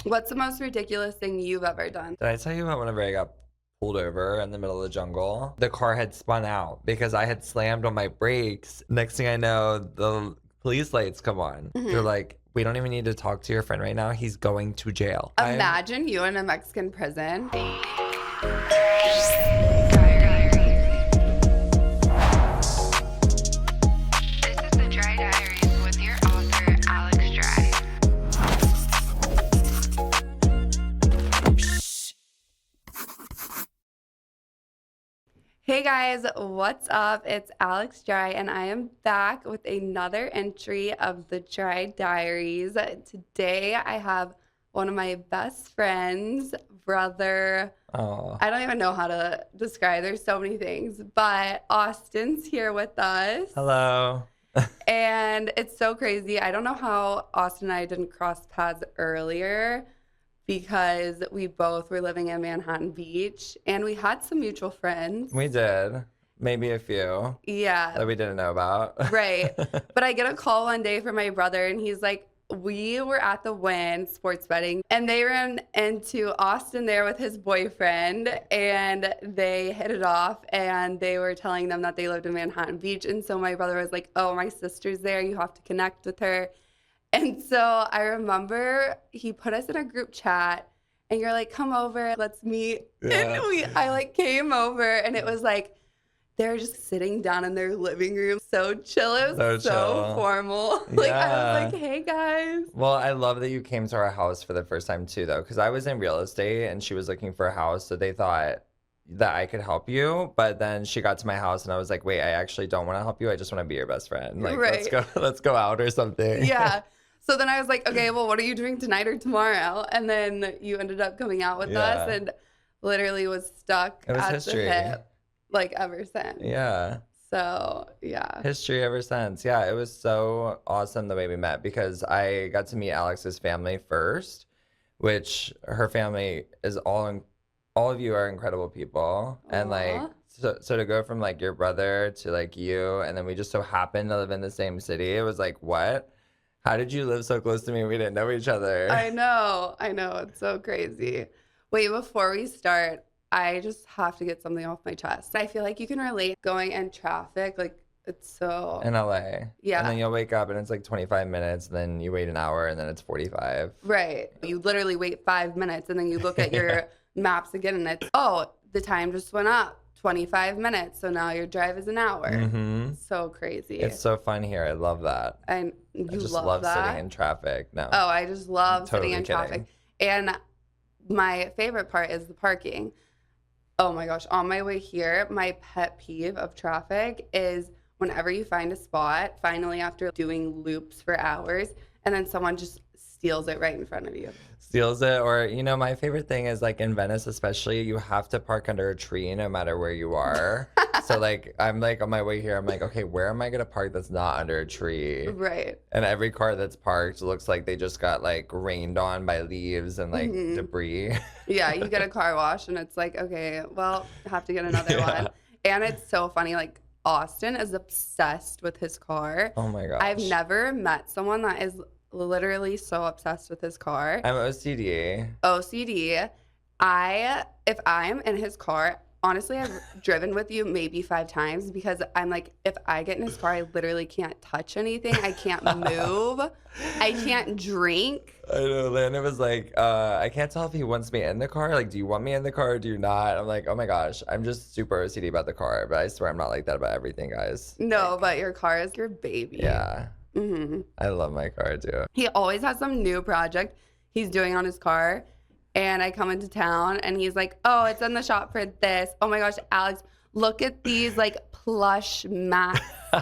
What's the most ridiculous thing you've ever done? Did I tell you about whenever I got pulled over in the middle of the jungle? The car had spun out because I had slammed on my brakes. Next thing I know, the police lights come on. They're Mhm. like, we don't even need to talk to your friend right now. He's going to jail. Imagine you in a Mexican prison. This is the Dry Diaries with your author, Alex Dry. Hey guys, what's up? It's Alex Dry, and I am back with another entry of the Dry Diaries. Today I have one of my best friends, brother. Oh, I don't even know how to describe. There's so many things, but Austin's here with us. hello. And it's so crazy. I don't know how Austin and I didn't cross paths earlier because we both were living in Manhattan Beach and we had some mutual friends. We did. Maybe a few Yeah, that we didn't know about. right. But I get a call one day from my brother and he's like, we were at the Wynn sports betting and they ran into Austin there with his boyfriend and they hit it off and they were telling them that they lived in Manhattan Beach. And so my brother was like, oh, my sister's there. You have to connect with her. And so I remember he put us in a group chat and you're like, come over, let's meet. Yeah. And I like came over and it was like, they're just sitting down in their living room, so chill. It was So so chill. formal. Like I Yeah. was like, hey guys. Well, I love that you came to our house for the first time too, though, because I was in real estate and she was looking for a house, so they thought that I could help you. But then she got to my house and I was like, wait, I actually don't want to help you. I just want to be your best friend. Like, Right. let's go out or something. Yeah. So then I was like, okay, well, what are you doing tonight or tomorrow? And then you ended up coming out with us Yeah. and literally was stuck It was at history. the hip like ever since. Yeah. So yeah. History ever since. Yeah, it was so awesome the way we met because I got to meet Alex's family first, which her family is all of you are incredible people. And like Aw. so to go from like your brother to like you and then we just so happened to live in the same city. It was like, what? How did you live so close to me and we didn't know each other? I know. It's so crazy. Wait, before we start, I just have to get something off my chest. I feel like you can relate going in traffic. Like, it's so, In LA. yeah, And then you'll wake up and it's like 25 minutes, then you wait an hour and then it's 45. right. You literally wait 5 minutes and then you look at your maps again and it's, oh, the time just went up 25 minutes. So now your drive is an hour. Mm-hmm. So crazy. It's so fun here. I love that. And I you just love love that. sitting in traffic. No. Oh, I just love sitting totally in traffic. kidding. And my favorite part is the parking. Oh my gosh, on my way here, my pet peeve of traffic is whenever you find a spot, finally after doing loops for hours, and then someone just steals it right in front of you. Steals it. Or, my favorite thing is like in Venice, especially, you have to park under a tree no matter where you are. So like, I'm like on my way here, I'm like, okay, where am I going to park that's not under a tree? Right. And every car that's parked looks like they just got like rained on by leaves and like Mhm. debris. Yeah, you get a car wash and it's like, okay, well, have to get another Yeah. one. And it's so funny. Like, Austin is obsessed with his car. Oh my gosh. I've never met someone that is literally so obsessed with his car. I'm OCD. OCD. If I'm in his car, honestly, I've driven with you maybe 5 times because I'm like, if I get in his car, I literally can't touch anything. I can't move. I can't drink. I know, Landon was like, I can't tell if he wants me in the car. Like, do you want me in the car or do you not? I'm like, oh my gosh, I'm just super OCD about the car, but I swear I'm not like that about everything, guys. No, but your car is your baby. Yeah, hmm I love my car too. He always has some new project he's doing on his car. And I come into town and he's like, oh, it's in the shop for this. Oh my gosh, Alex, look at these like plush mats.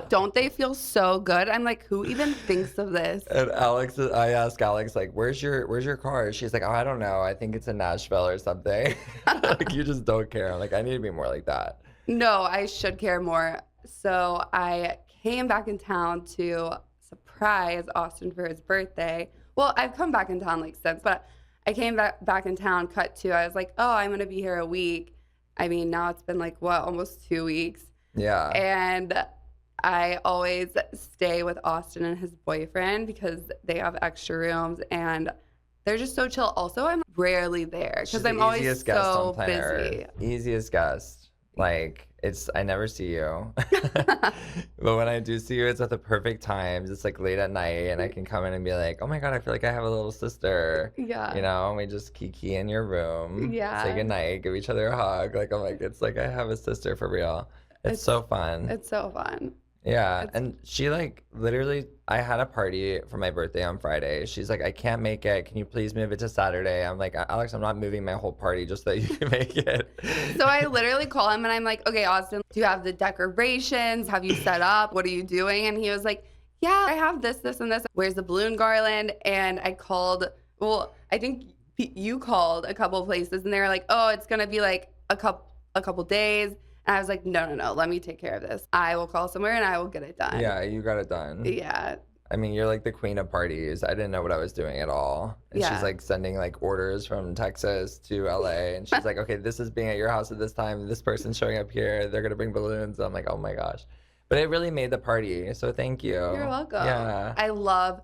Don't they feel so good? I'm like, who even thinks of this? And I asked Alex, like, where's your car? She's like, oh, I don't know. I think it's in Nashville or something. Like, you just don't care. I'm like, I need to be more like that. No, I should care more. So I came back in town to surprise Austin for his birthday. Well, I've come back in town like since, but I came back in town, cut to, I was like, oh, I'm going to be here a week. I mean, now it's been like, what, almost 2 weeks. Yeah. And I always stay with Austin and his boyfriend because they have extra rooms and they're just so chill. Also, I'm rarely there She's because the I'm always easiest guest on so planet busy. Earth. Easiest guest. Like, I never see you. But when I do see you, it's at the perfect times. It's like late at night, and I can come in and be like, oh my God, I feel like I have a little sister. Yeah. You know, and we just kiki in your room. Yeah. Say goodnight, give each other a hug. Like, I'm like, it's like I have a sister for real. It's so fun. It's so fun. Yeah, and she like literally, I had a party for my birthday on Friday. She's like, I can't make it. Can you please move it to Saturday? I'm like, Alex, I'm not moving my whole party just so that you can make it. So I literally call him and I'm like, okay, Austin, do you have the decorations? Have you set up? What are you doing? And he was like, yeah, I have this, this, and this. Where's the balloon garland? And I called, well, I think you called a couple places and they were like, oh, it's going to be like a couple days. And I was like, no, let me take care of this. I will call somewhere and I will get it done. Yeah, you got it done. Yeah. I mean, you're like the queen of parties. I didn't know what I was doing at all. And Yeah. she's like sending like orders from Texas to LA. And she's like, okay, this is being at your house at this time. This person's showing up here. They're going to bring balloons. I'm like, oh my gosh. But it really made the party. So thank you. You're welcome. Yeah. I love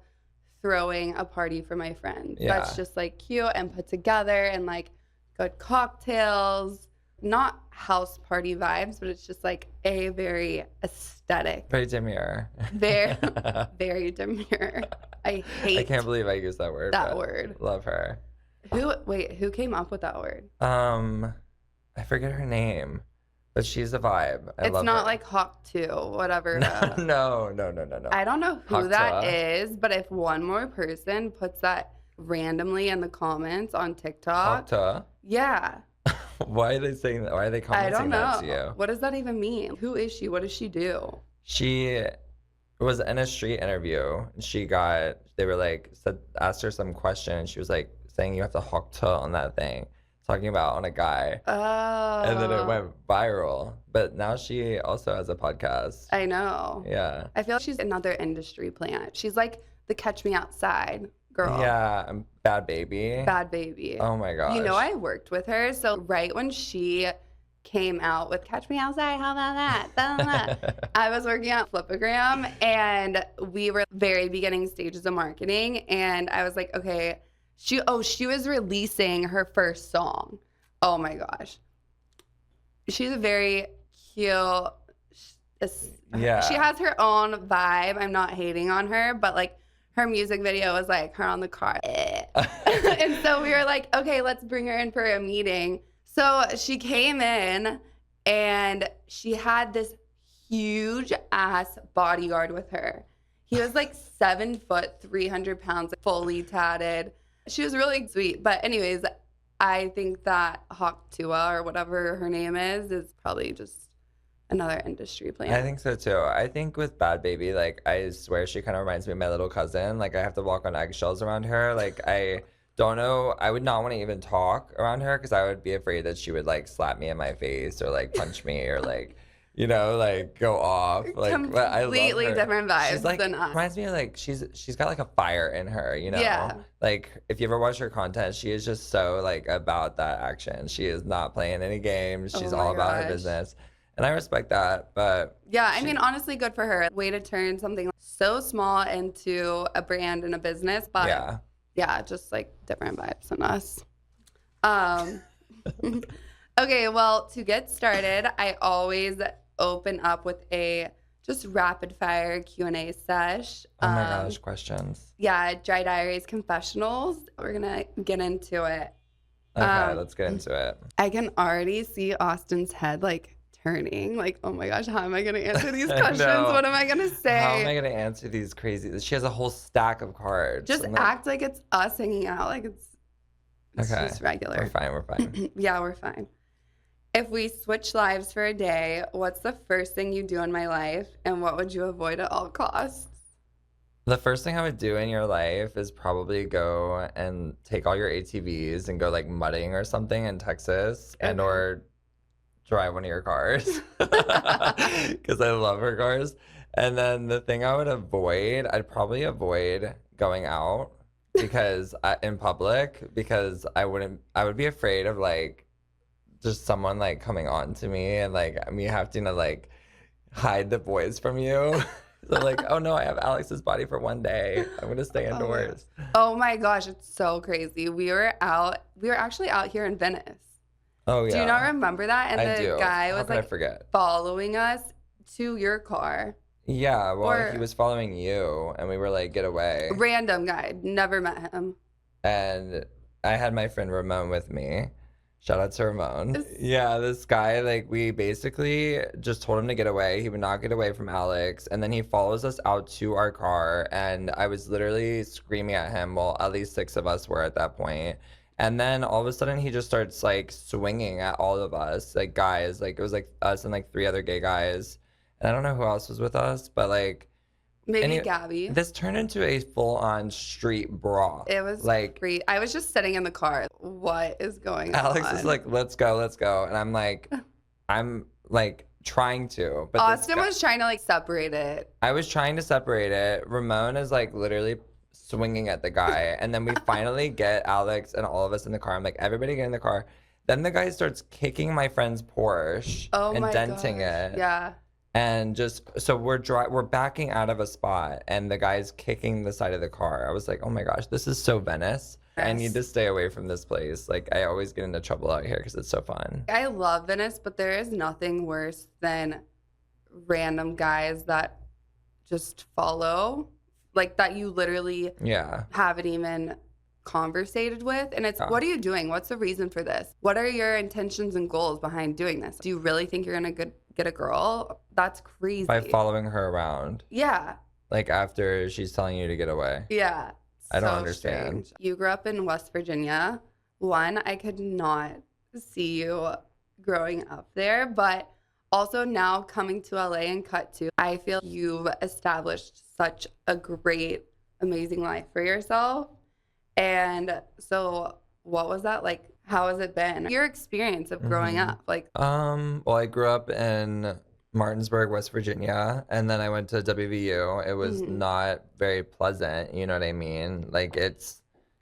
throwing a party for my friends. Yeah. That's just like cute and put together and like good cocktails. Not house party vibes, but it's just like a very aesthetic, Very demure. very, very demure. I hate I can't believe I used that word. that but word. Love her. Who came up with that word? I forget her name, but she's a vibe. I It's love not her. like Hawk 2, whatever. No. I don't know who Hawk that Ta. is, but if one more person puts that randomly in the comments on TikTok, Okta. yeah. Why are they saying that? Why are they I commenting don't that to know. you? What does that even mean? Who is she? What does she do? She was in a street interview. And they were like, asked her some question. And she was like saying you have to Okta on that thing, talking about on a guy. Oh. And then it went viral. But now she also has a podcast. I know. Yeah. I feel like she's another industry plant. She's like the Catch Me Outside girl. Yeah. Bad Baby. Bad Baby. Oh my gosh. You know, I worked with her. So right when she came out with Catch Me Outside, how about that? Blah, blah, blah. I was working at Flipagram and we were very beginning stages of marketing. And I was like, okay, she was releasing her first song. Oh my gosh. She's a very cute. Yeah. She has her own vibe. I'm not hating on her, but like her music video was like her on the car. And so we were like, okay, let's bring her in for a meeting. So she came in and she had this huge ass bodyguard with her. He was like 7 foot, 300 pounds, fully tatted. She was really sweet. But anyways, I think that Hawk Tua or whatever her name is probably just another industry plant. I think so too. I think with Bad Baby, like I swear she kind of reminds me of my little cousin. Like I have to walk on eggshells around her. Like I don't know. I would not want to even talk around her because I would be afraid that she would like slap me in my face or like punch me or like, you know, like go off. Like but I love Completely her. different vibes She's like than us. reminds me of like she's got like a fire in her, you know. Yeah. Like if you ever watch her content, she is just so like about that action. She is not playing any games. She's Oh my all about her gosh. business. And I respect that, but Yeah, I mean, honestly, good for her. Way to turn something so small into a brand and a business. But yeah, just like different vibes than us. Okay, well, to get started, I always open up with a just rapid fire Q&A sesh. oh my gosh, questions. Yeah, Dry Diaries confessionals. We're gonna get into it. Okay, let's get into it. I can already see Austin's head like turning. Like, oh my gosh, how am I gonna answer these I questions? know. What am I gonna say? How am I gonna answer these crazy? She has a whole stack of cards. Just I'm like, act like it's us hanging out. Like it's Okay. just regular. We're fine. We're fine. Yeah, we're fine. If we switch lives for a day, what's the first thing you do in my life, and what would you avoid at all costs? The first thing I would do in your life is probably go and take all your ATVs and go like mudding or something in Texas and Okay. or drive one of your cars because I love her cars. And then the thing I would avoid, I'd probably avoid going out because in public because I would be afraid of like just someone like coming on to me and like me having to like hide the boys from you. So like, oh no, I have Alex's body for one day. I'm gonna stay Oh, indoors. oh my gosh, it's so crazy. We were actually out here in Venice. Oh Do you not yeah, remember that? And I the do. guy How was could I like forget? following us to your car. Yeah, well, he Or was following you, and we were like, get away. random guy. Never met him. And I had my friend Ramon with me. Shout out to Ramon. It's- Yeah, this guy, like, we basically just told him to get away. He would not get away from Alex. And then he follows us out to our car. And I was literally screaming at him. Well, at least 6 of us were at that point. And then all of a sudden, he just starts, like, swinging at all of us, like, guys. Like, it was, like, us and, like, 3 other gay guys. And I don't know who else was with us, but, like, Maybe any, Gabby. this turned into a full-on street brawl. It was like free. I was just sitting in the car. What is going Alex on? is like, let's go, and I'm like trying to, but Austin was trying to like separate it. I was trying to separate it. Ramon is like literally swinging at the guy, and then we finally get Alex and all of us in the car. I'm like, everybody get in the car. Then the guy starts kicking my friend's Porsche Oh and my denting gosh. it. Yeah. And just so we're backing out of a spot, and the guy's kicking the side of the car. I was like, oh my gosh, this is so Venice. I Yes. need to stay away from this place. Like, I always get into trouble out here because it's so fun. I love Venice, but there is nothing worse than random guys that just follow, like that you literally Yeah. haven't even conversated with. And it's, Yeah. what are you doing? What's the reason for this? What are your intentions and goals behind doing this? Do you really think you're going to get a girl? That's crazy. By following her around, Yeah. like after she's telling you to get away. Yeah. I don't So understand. strange. You grew up in West Virginia. One, I could not see you growing up there, but also now coming to LA and cut to, I feel you've established such a great, amazing life for yourself. And so what was that like? How has it been? Your experience of growing Mhm. up? Like, Well, I grew up in Martinsburg, West Virginia, and then I went to WVU. It was Mhm. not very pleasant, you know what I mean? Like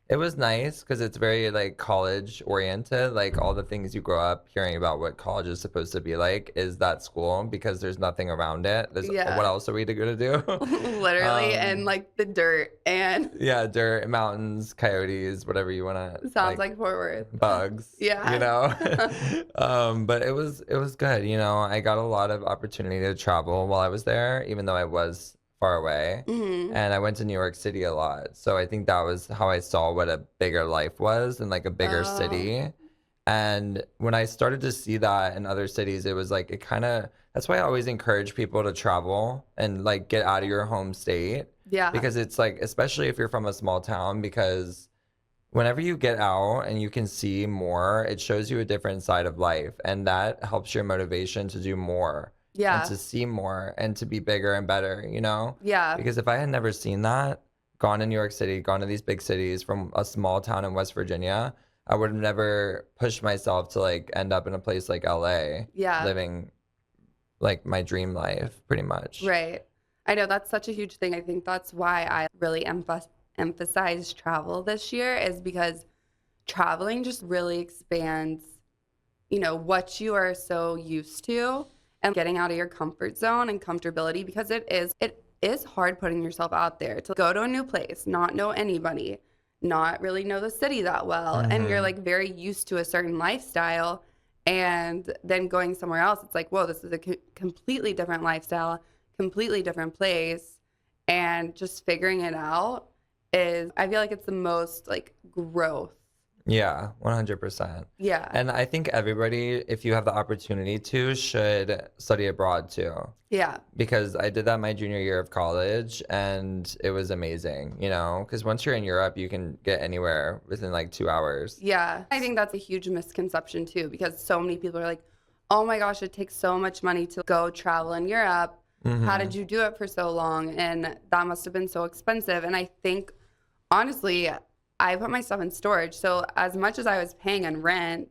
it was nice because it's very like college oriented. Like all the things you grow up hearing about what college is supposed to be like is that school because there's nothing around it. Yeah. What else are we gonna do? literally, and like the dirt, and Yeah, dirt, mountains, coyotes, whatever you wanna sounds like Fort Worth. bugs. Yeah. You know? But it was good, you know. I got a lot of opportunity to travel while I was there, even though I was far away. Mhm. And I went to New York City a lot. So I think that was how I saw what a bigger life was and like a bigger Oh. city. And when I started to see that in other cities, it was like it kind of that's why I always encourage people to travel and like get out of your home state Yeah. because it's like especially if you're from a small town because whenever you get out and you can see more, it shows you a different side of life and that helps your motivation to do more Yeah. and to see more and to be bigger and better, you know? Yeah. Because if I had never seen that, gone to New York City, gone to these big cities from a small town in West Virginia, I would have never pushed myself to like end up in a place like LA, Yeah. living like my dream life pretty much. Right. I know that's such a huge thing. I think that's why I really emphasize travel this year is because traveling just really expands, you know, what you are so used to and getting out of your comfort zone and comfortability because it is hard putting yourself out there to go to a new place, not know anybody, not really know the city that well, and you're Mhm. like very used to a certain lifestyle and then going somewhere else it's like, whoa, this is a completely different lifestyle, completely different place, and just figuring it out is, I feel like it's the most like growth. Yeah, 100%. Yeah. And I think everybody, if you have the opportunity to, should study abroad too. Yeah. Because I did that my junior year of college and it was amazing, you know? Because once you're in Europe, you can get anywhere within like 2 hours. Yeah. I think that's a huge misconception too, because so many people are like, oh my gosh, it takes so much money to go travel in Europe. How Mhm. did you do it for so long? And that must have been so expensive. And I think, honestly, I put my stuff in storage. So as much as I was paying in rent,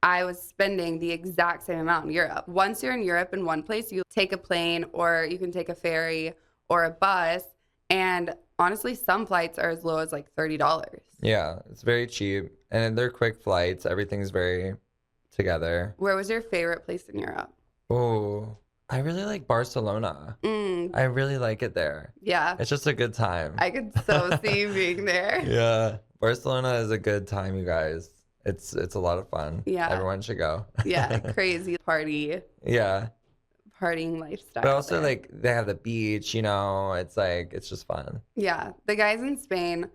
I was spending the exact same amount in Europe. Once you're in Europe in one place, you take a plane or you can take a ferry or a bus. And honestly, some flights are as low as like $30. Yeah, it's very cheap. And they're quick flights. Everything's very together. Where was your favorite place in Europe? Oh, I really like Barcelona. Mm, I really like it there. yeah. It's just a good time. I could so see you being there. Yeah. Barcelona is a good time, you guys. It's a lot of fun. Yeah. Everyone should go. Yeah, crazy Yeah. partying lifestyle. But also there. like they have the beach, it's like it's just fun. Yeah, the guys in Spain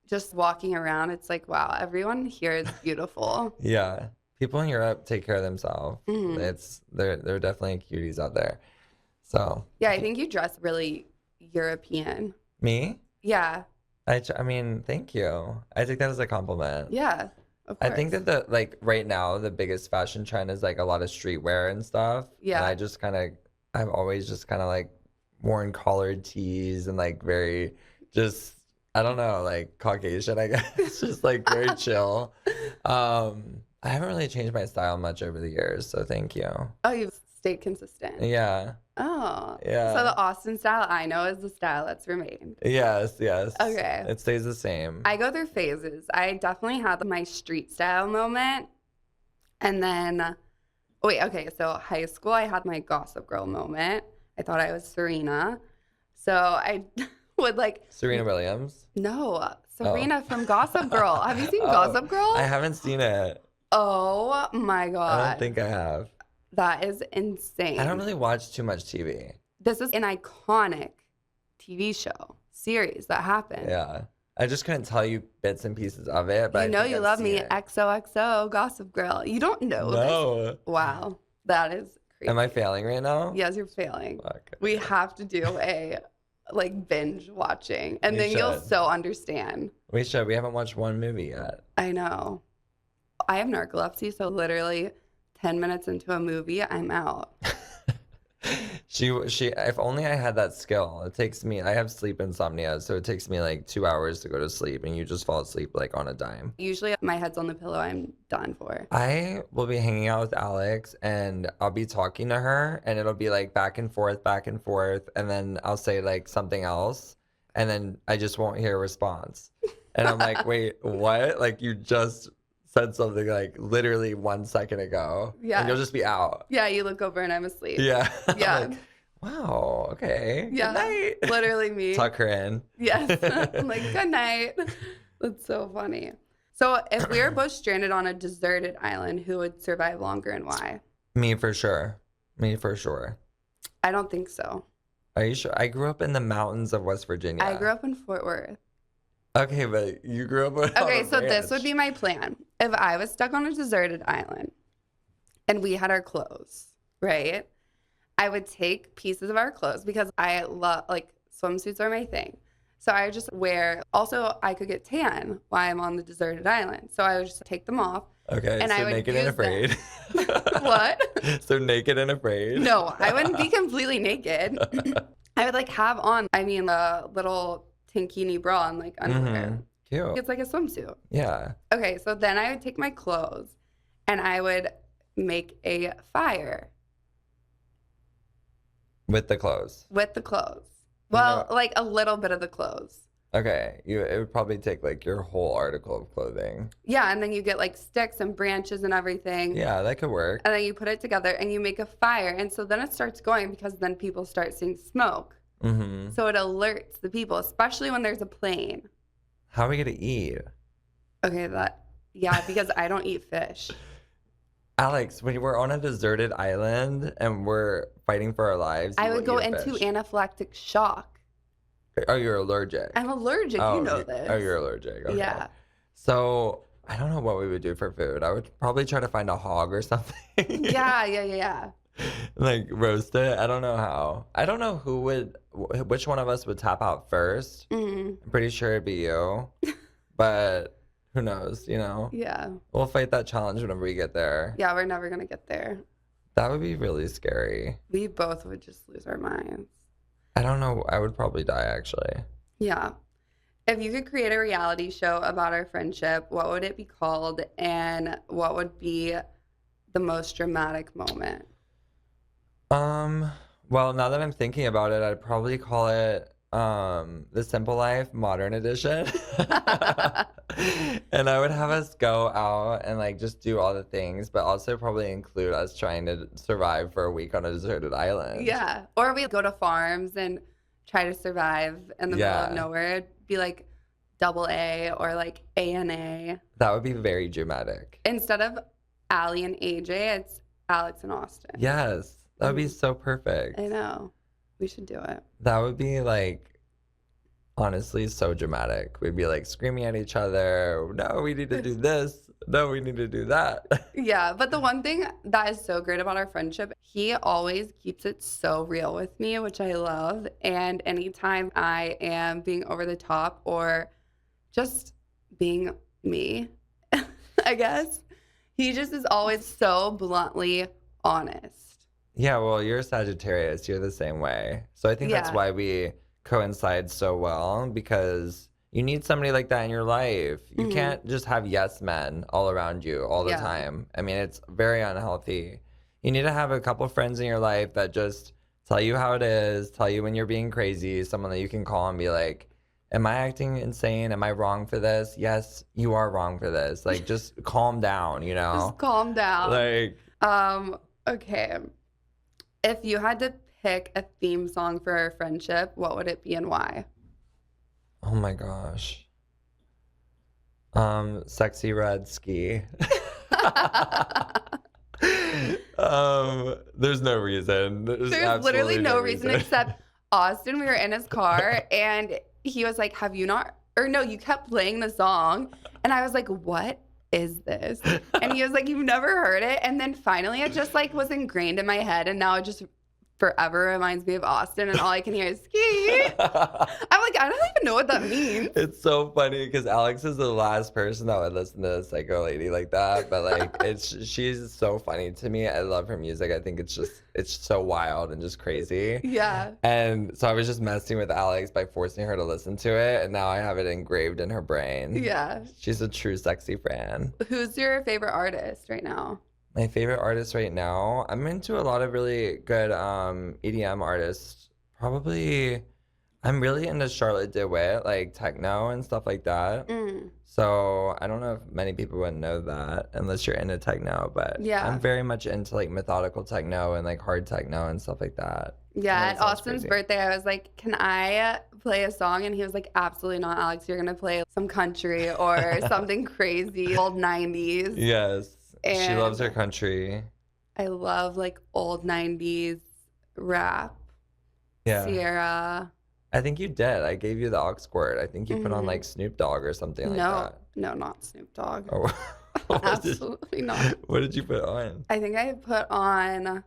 just walking around, it's like, wow, everyone here is beautiful. Yeah. People in Europe take care of themselves. Mhm. They're definitely cuties out there. So Yeah, I think you dress really European. me? Yeah, I mean, thank you. I take that as a compliment. yeah, of I course. think that right now the biggest fashion trend is like a lot of streetwear and stuff. Yeah. And I've always just kind of like worn collared tees and like very just I don't know, like Caucasian, I guess. It's just like very chill. I haven't really changed my style much over the years, so thank you. Oh, you've stayed consistent. Yeah. Oh, Yeah. so the Austin style I know is the style that's remained. Yes. Okay. It stays the same. I go through phases. I definitely had my street style moment. And then, so high school, I had my Gossip Girl moment. I thought I was Serena. So I would like, Serena Williams. no, Serena from Gossip Girl. Have you seen Gossip Girl? I haven't seen it. Oh my I God. don't think I have. That is insane. I don't really watch too much TV. This is an iconic TV show series that happened. Yeah. I just couldn't tell you bits and pieces of it, but You know you love me, It. XOXO, Gossip Girl. You don't know this. No. Wow, that is crazy. Am I failing right now? Yes, you're failing. Fuck. We have to do a like binge watching, and We then you'll should. so understand. We should. We haven't watched one movie yet. I know. I have narcolepsy, so literally 10 minutes into a movie, I'm out. She if only I had that skill. I have sleep insomnia, so it takes me like 2 hours to go to sleep and you just fall asleep like on a dime. Usually my head's on the pillow, I'm done for. I will be hanging out with Alex and I'll be talking to her and it'll be like back and forth, and then I'll say like something else and then I just won't hear a response. And I'm like, wait, what? Like you just said something like literally 1 second ago. Yeah. And you'll just be out. Yeah, you look over and I'm asleep. Yeah. Yeah. I'm like, wow, okay. Yeah. Good night. Literally me. Tuck her in. Yes. I'm like, good night. That's so funny. So if we were both stranded on a deserted island, who would survive longer and why? Me for sure. Me for sure. I don't think so. Are you sure? I grew up in the mountains of West Virginia. I grew up in Fort Worth. Okay, but you grew up on Okay, a so this ranch. would be my plan. If I was stuck on a deserted island and we had our clothes, right? I would take pieces of our clothes because I love, like, swimsuits are my thing. So I would just wear, also, I could get tan while I'm on the deserted island. So I would just take them off. Okay, and so I would naked and use afraid. What? So naked and afraid. No, I wouldn't be completely naked. I would, like, have on, a little tankini bra and, like, underwear. Mhm. Cute. It's like a swimsuit. Yeah. Okay, so then I would take my clothes and I would make a fire With the clothes. with the clothes. You Well, know- like a little bit of the clothes. Okay. It would probably take like your whole article of clothing. Yeah, and then you get like sticks and branches and everything. Yeah, that could work. And then you put it together and you make a fire. And so then it starts going because then people start seeing smoke. Mm-hmm. So it alerts the people, especially when there's a plane. How are we gonna eat? Okay, yeah, because I don't eat fish. Alex, when we're on a deserted island and we're fighting for our lives, I you would will go eat a into fish. anaphylactic shock. Oh, you're allergic. I'm allergic, Oh, you know this. Oh, you're allergic. Okay. Yeah. So I don't know what we would do for food. I would probably try to find a hog or something. Yeah. Like roast it. I don't know how. I don't know which one of us would tap out first. Mhm. I'm pretty sure it'd be you. But who knows, Yeah. We'll fight that challenge whenever we get there. Yeah, we're never going to get there. That would be really scary. We both would just lose our minds. I don't know. I would probably die actually. Yeah. If you could create a reality show about our friendship, what would it be called? And what would be the most dramatic moment? Well, now that I'm thinking about it, I'd probably call it The Simple Life Modern Edition. And I would have us go out and like just do all the things, but also probably include us trying to survive for a week on a deserted island. Yeah. Or we go to farms and try to survive in the middle of Yeah. nowhere. It'd be like double A or like A&A. That would be very dramatic. Instead of Allie and AJ, it's Alex and Austin. Yes. That would be so perfect. I know. We should do it. That would be like honestly so dramatic. We'd be like screaming at each other. No, we need to do this. No, we need to do that. Yeah, but the one thing that is so great about our friendship, he always keeps it so real with me, which I love. And anytime I am being over the top or just being me, I guess, he just is always so bluntly honest. Yeah, well, you're a Sagittarius. You're the same way. So I think that's Yeah. why we coincide so well, because you need somebody like that in your life. You Mhm. can't just have yes men all around you all the Yeah. time. I mean, it's very unhealthy. You need to have a couple friends in your life that just tell you how it is, tell you when you're being crazy, someone that you can call and be like, am I acting insane? Am I wrong for this? Yes, you are wrong for this. Like, just calm down, you know? Just calm down. Like, Okay. If you had to pick a theme song for our friendship, what would it be and why? oh my gosh. Sexy Red Ski. There's no reason. There's There's literally absolutely no reason except Austin. We were in his car and he was like, have you not, or no, you kept playing the song. And I was like, what is this? And he was like, you've never heard it. And then finally it just like was ingrained in my head. And now it just forever reminds me of Austin. And all I can hear is ski. I'm like, I don't even know what that means. It's so funny because Alex is the last person that would listen to a psycho lady like that. But like, she's so funny to me. I love her music. I think it's so wild and just crazy. Yeah. And so I was just messing with Alex by forcing her to listen to it, and now I have it engraved in her brain. Yeah. She's a true sexy fan. Who's your favorite artist right now? My favorite artist right now, I'm into a lot of really good EDM artists. Probably, I'm really into Charlotte DeWitt, like techno and stuff like that. So I don't know if many people would know that unless you're into techno, but Yeah. I'm very much into like methodical techno and like hard techno and stuff like that. Yeah, That at sounds Austin's crazy. birthday, I was like, can I play a song? And he was like, absolutely not, Alex. You're going to play some country or something crazy, old 90s. Yes, she loves her And country. I love like old 90s rap, Yeah, Sierra. I think you did. I gave you the aux cord. I think you put on Mhm. like Snoop Dogg or something like No, that. no, not Snoop Dogg. Oh, what did, Absolutely not. what did you put on? I think I put on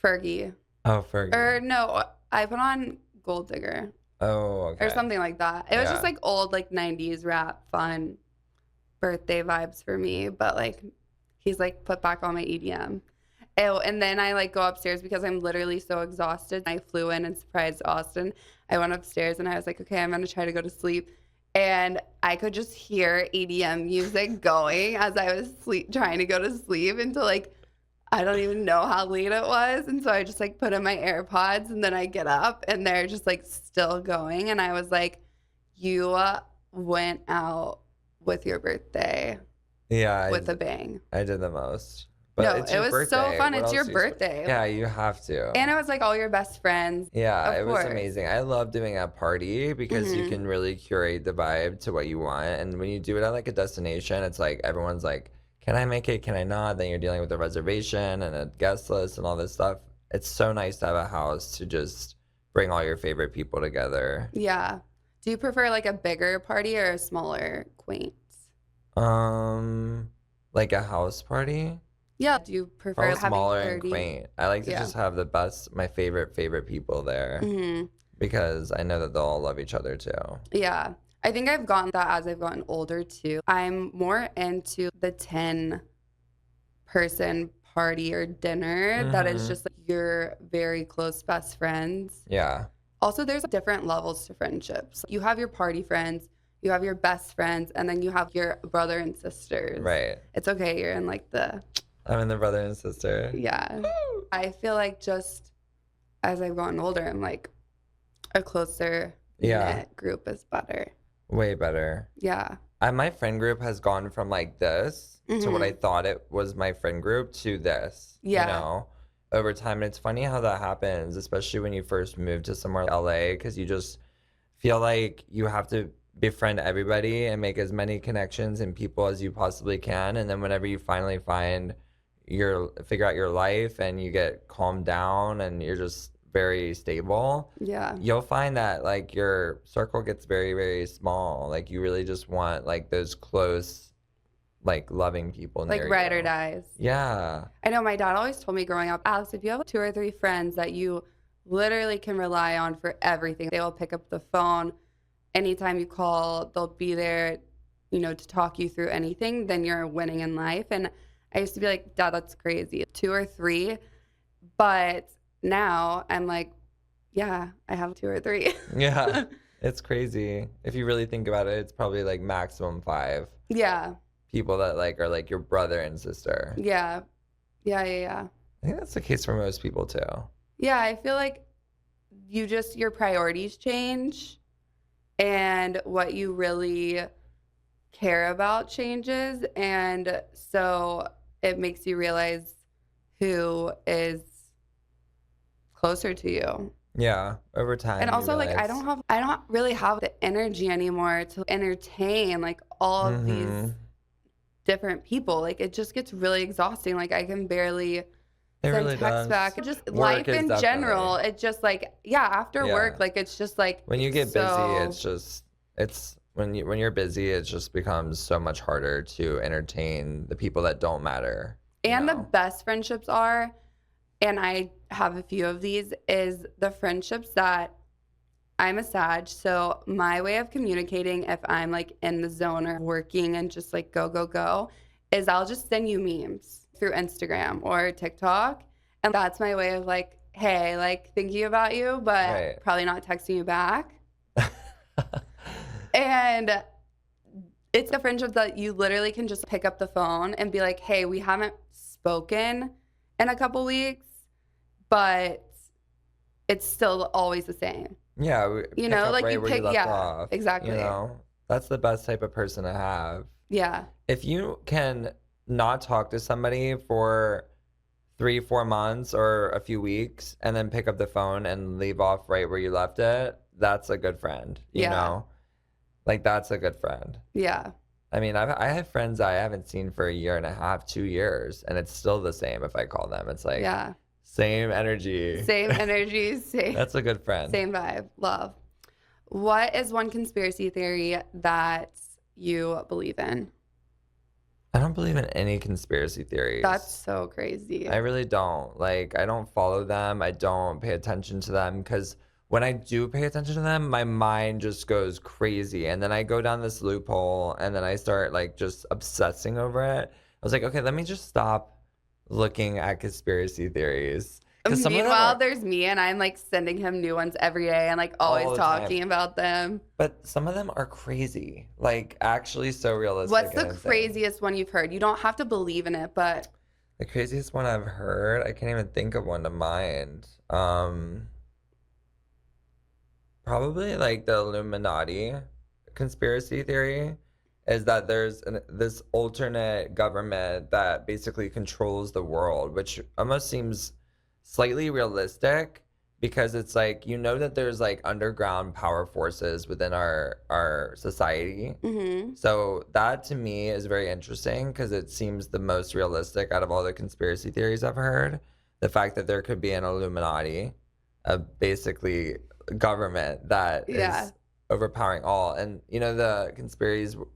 Fergie. Oh, Fergie. Or no, I put on Gold Digger. Oh, okay. Or something like that. It was just Yeah. like old, like 90s rap, fun birthday vibes for me. But like, he's like, put back on my EDM. Oh, and then I like go upstairs because I'm literally so exhausted. I flew in and surprised Austin. I went upstairs and I was like, okay, I'm gonna try to go to sleep. And I could just hear EDM music going as I was trying to go to sleep until like I don't even know how late it was. And so I just like put in my AirPods and then I get up and they're just like still going. And I was like, you went out with your birthday Yeah, with a bang. I did the most. But No, it's it your was so birthday. fun. What It's your else do you expect? birthday. Yeah, you have to. And it was like all your best friends. Yeah, Of it was course. amazing. I love doing a party because you Mhm. can really curate the vibe to what you want. And when you do it at like a destination, it's like everyone's like, can I make it? Can I not? Then you're dealing with a reservation and a guest list and all this stuff. It's so nice to have a house to just bring all your favorite people together. Yeah. Do you prefer like a bigger party or a smaller, quaint? Like a house party? Yeah. Do you prefer Probably having smaller 30? and quaint. I like to Yeah. just have the best, my favorite people there Mhm. because I know that they'll all love each other too. Yeah. I think I've gotten that as I've gotten older too. I'm more into the 10-person party or dinner that is Mhm. just like your very close best friends. Yeah. Also, there's different levels to friendships. You have your party friends, you have your best friends, and then you have your brother and sisters. Right. It's okay. You're in like the, I'm in the brother and sister. yeah. I feel like just as I've gotten older, I'm like, A closer Yeah, knit group is better. way better. Yeah. My friend group has gone from like this to what I Hmm. thought it was my friend group to this, Yeah. over time. And it's funny how that happens, especially when you first move to somewhere like LA, because you just feel like you have to befriend everybody and make as many connections and people as you possibly can. And then whenever you finally figure out your life and you get calmed down and you're just very stable, Yeah. you'll find that like your circle gets very, very small. Like you really just want like those close, like loving people Like near ride or you. dies. Yeah. I know my dad always told me growing up, Alex, if you have 2 or 3 friends that you literally can rely on for everything, they will pick up the phone anytime you call, they'll be there, to talk you through anything, then you're winning in life. And I used to be like, Dad, that's crazy. 2 or 3. But now I'm like, yeah, I have 2 or 3. Yeah. It's crazy. If you really think about it, it's probably like maximum 5 Yeah. people that like are like your brother and sister. Yeah. Yeah. Yeah. Yeah. I think that's the case for most people too. Yeah. I feel like your priorities change and what you really care about changes. And so it makes you realize who is closer to you. Yeah. Over time, And you also like realize. I don't really have the energy anymore to entertain like all of these Mm-hmm. different people. Like it just gets really exhausting. Like I can barely It send really texts does. back. Just Work life is in general. definitely. It's just like, yeah, after Yeah. work, like it's just like When you get busy, so it's when you're busy, it just becomes so much harder to entertain the people that don't matter. and the best friendships are, and I have a few of these, is the friendships that I'm a Sag, so my way of communicating if I'm like in the zone or working and just like go, go, go, is I'll just send you memes through Instagram or TikTok. And that's my way of like, hey, like thinking about you, but Right. probably not texting you back. And it's a friendship that you literally can just pick up the phone and be like, hey, we haven't spoken in a couple weeks, but it's still always the same. Yeah, pick up like right you where you pick, left yeah, off. exactly. That's the best type of person to have. Yeah. If you can not talk to somebody for 3-4 months or a few weeks and then pick up the phone and leave off right where you left it, that's a good friend, Yeah. Like that's a good friend. Yeah. I mean, I have friends I haven't seen for 1.5 years, 2 years, and it's still the same if I call them. It's like Yeah. same energy. Same energy, That's a good friend. same vibe. Love. What is one conspiracy theory that you believe in? I don't believe in any conspiracy theories. That's so crazy. I really don't. Like, I don't follow them. I don't pay attention to them because when I do pay attention to them, my mind just goes crazy. And then I go down this loophole and then I start like just obsessing over it. I was like, okay, let me just stop looking at conspiracy theories. 'Cause some of them Meanwhile, are- there's me and I'm like sending him new ones every day and like always All the time. talking about them. But some of them are crazy. Like, actually so realistic. What's and the insane. craziest one you've heard? You don't have to believe in it, but The craziest one I've heard, I can't even think of one to mind. Probably like the Illuminati conspiracy theory is that there's this alternate government that basically controls the world, which almost seems slightly realistic because it's like that there's like underground power forces within our society. So that to me is very interesting because it seems the most realistic out of all the conspiracy theories I've heard. The fact that there could be an Illuminati, a basically government that Yeah. is overpowering all. And the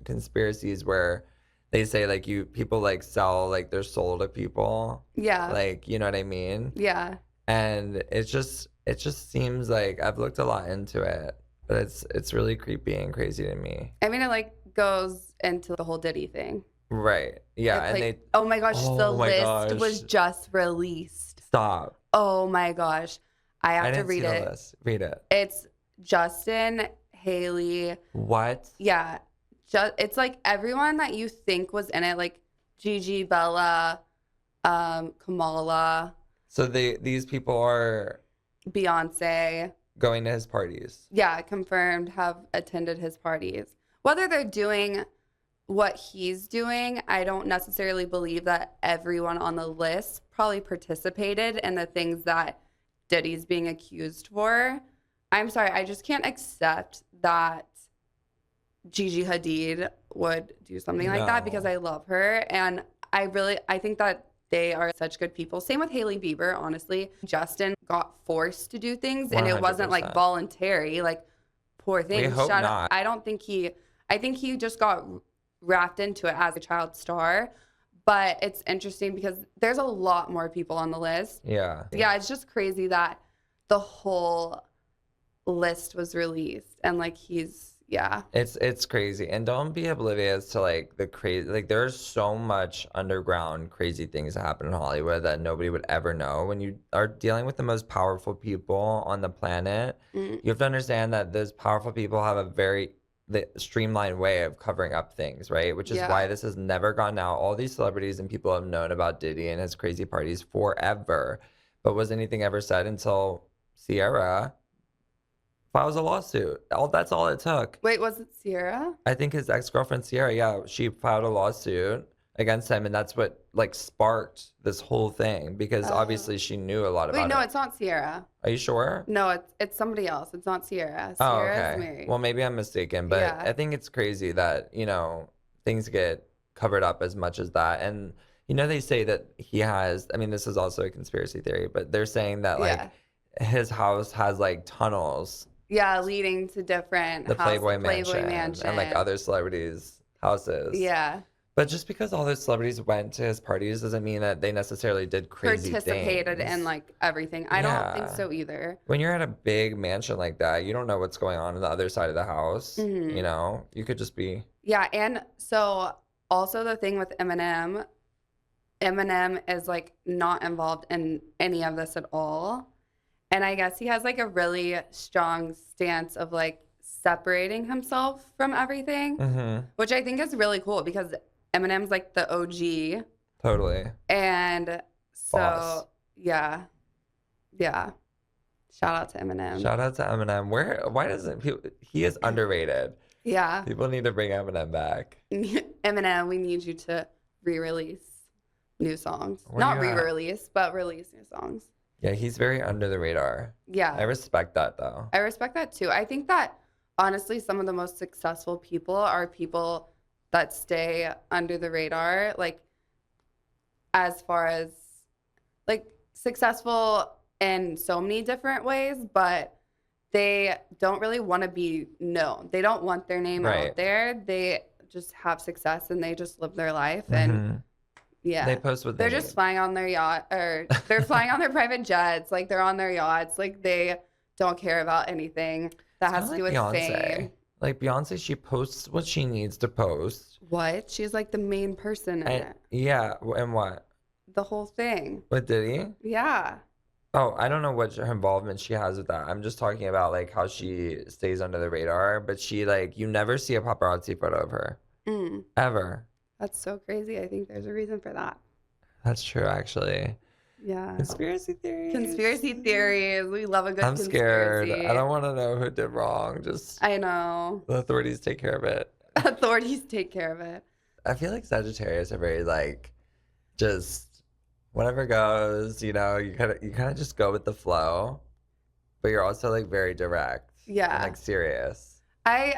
conspiracies where they say like people like sell like their soul to people. yeah. Like, you know what I mean? Yeah. And it just seems like I've looked a lot into it, but it's really creepy and crazy to me. I mean, it like goes into the whole Diddy thing. Right. Yeah. It's And like, oh my gosh, the Oh my list was gosh. just released. stop. Oh my gosh. I I have to didn't read see the it. list. Read it. It's Justin, Haley. What? Yeah. It's like everyone that you think was in it, like Gigi, Bella, Kamala, So these people are Beyonce. going to his parties. Yeah, confirmed, have attended his parties. Whether they're doing what he's doing, I don't necessarily believe that everyone on the list probably participated in the things that Diddy's being accused for. I'm sorry, I just can't accept that Gigi Hadid would do something like that because No. I love her. And I think that they are such good people. Same with Hailey Bieber, honestly. Justin got forced to do things and it wasn't like 100%. voluntary. Like, poor thing. We hope not. I think he just got wrapped into it as a child star. But it's interesting because there's a lot more people on the list. Yeah. Yeah, it's just crazy that the whole list was released and like yeah. It's crazy. And don't be oblivious to like the crazy, like there's so much underground crazy things that happen in Hollywood that nobody would ever know. When you are dealing with the most powerful people on the planet, Mm, you have to understand that those powerful people have a very streamlined way of covering up things, right? Which is Yeah. why this has never gone out. All these celebrities and people have known about Diddy and his crazy parties forever. But was anything ever said until Sierra files a lawsuit? That's all it took. Wait, was it Sierra? I think his ex-girlfriend Sierra, yeah, she filed a lawsuit against him, and that's what like sparked this whole thing because Oh. obviously she knew a lot Wait, about no, it. it's not Sierra. Are you sure? No, it's somebody else. It's not Sierra. Oh, Sierra's okay. married. Well, maybe I'm mistaken, but Yeah. I think it's crazy that, things get covered up as much as that. And, they say that he has, I mean, this is also a conspiracy theory, but they're saying that like his house has like tunnels, Yeah, leading to different the Playboy Playboy Mansion, and like other celebrities' houses. Yeah. But just because all those celebrities went to his parties doesn't mean that they necessarily did crazy Participated things. in like everything. I don't think Yeah. so either. When you're at a big mansion like that, you don't know what's going on the other side of the house. Mhm. You could just be. Yeah, and so also the thing with Eminem is like not involved in any of this at all. And I guess he has like a really strong stance of like separating himself from everything, Mm-hmm. which I think is really cool because Eminem's like the OG. Totally. And so, Boss. yeah. Yeah. Shout out to Eminem. Shout out to Eminem. Why doesn't he is underrated. Yeah. People need to bring Eminem back. Eminem, we need you to re-release new songs. Where Not you at? re-release, but release new songs. Yeah, he's very under the radar. Yeah. I respect that though. I respect that too. I think that honestly, some of the most successful people are people that stay under the radar, like as far as like successful in so many different ways, but they don't really want to be known. They don't want their name Right. out there. They just have success and they just live their life. And Mhm. yeah. They post what They're they just need. flying on their yacht or they're flying on their private jets. Like they're on their yachts. Like they don't care about anything that has It's to kinda do with like Beyonce. fame. Like Beyonce, she posts what she needs to post. What? She's like the main person in And it. yeah, and what? The whole thing. What did he? Yeah. Oh, I don't know what her involvement she has with that. I'm just talking about like how she stays under the radar, but she like you never see a paparazzi photo of her Mm, ever. that's so crazy. I think there's a reason for that. That's true, actually. Yeah. Conspiracy theories. Conspiracy theories. We love a good I'm scared. conspiracy. I don't want to know who did wrong. Just I know. the authorities take care of it. Authorities take care of it. I feel like Sagittarius are very like just whatever goes, you kind of just go with the flow, but you're also like very direct. Yeah. And like serious. I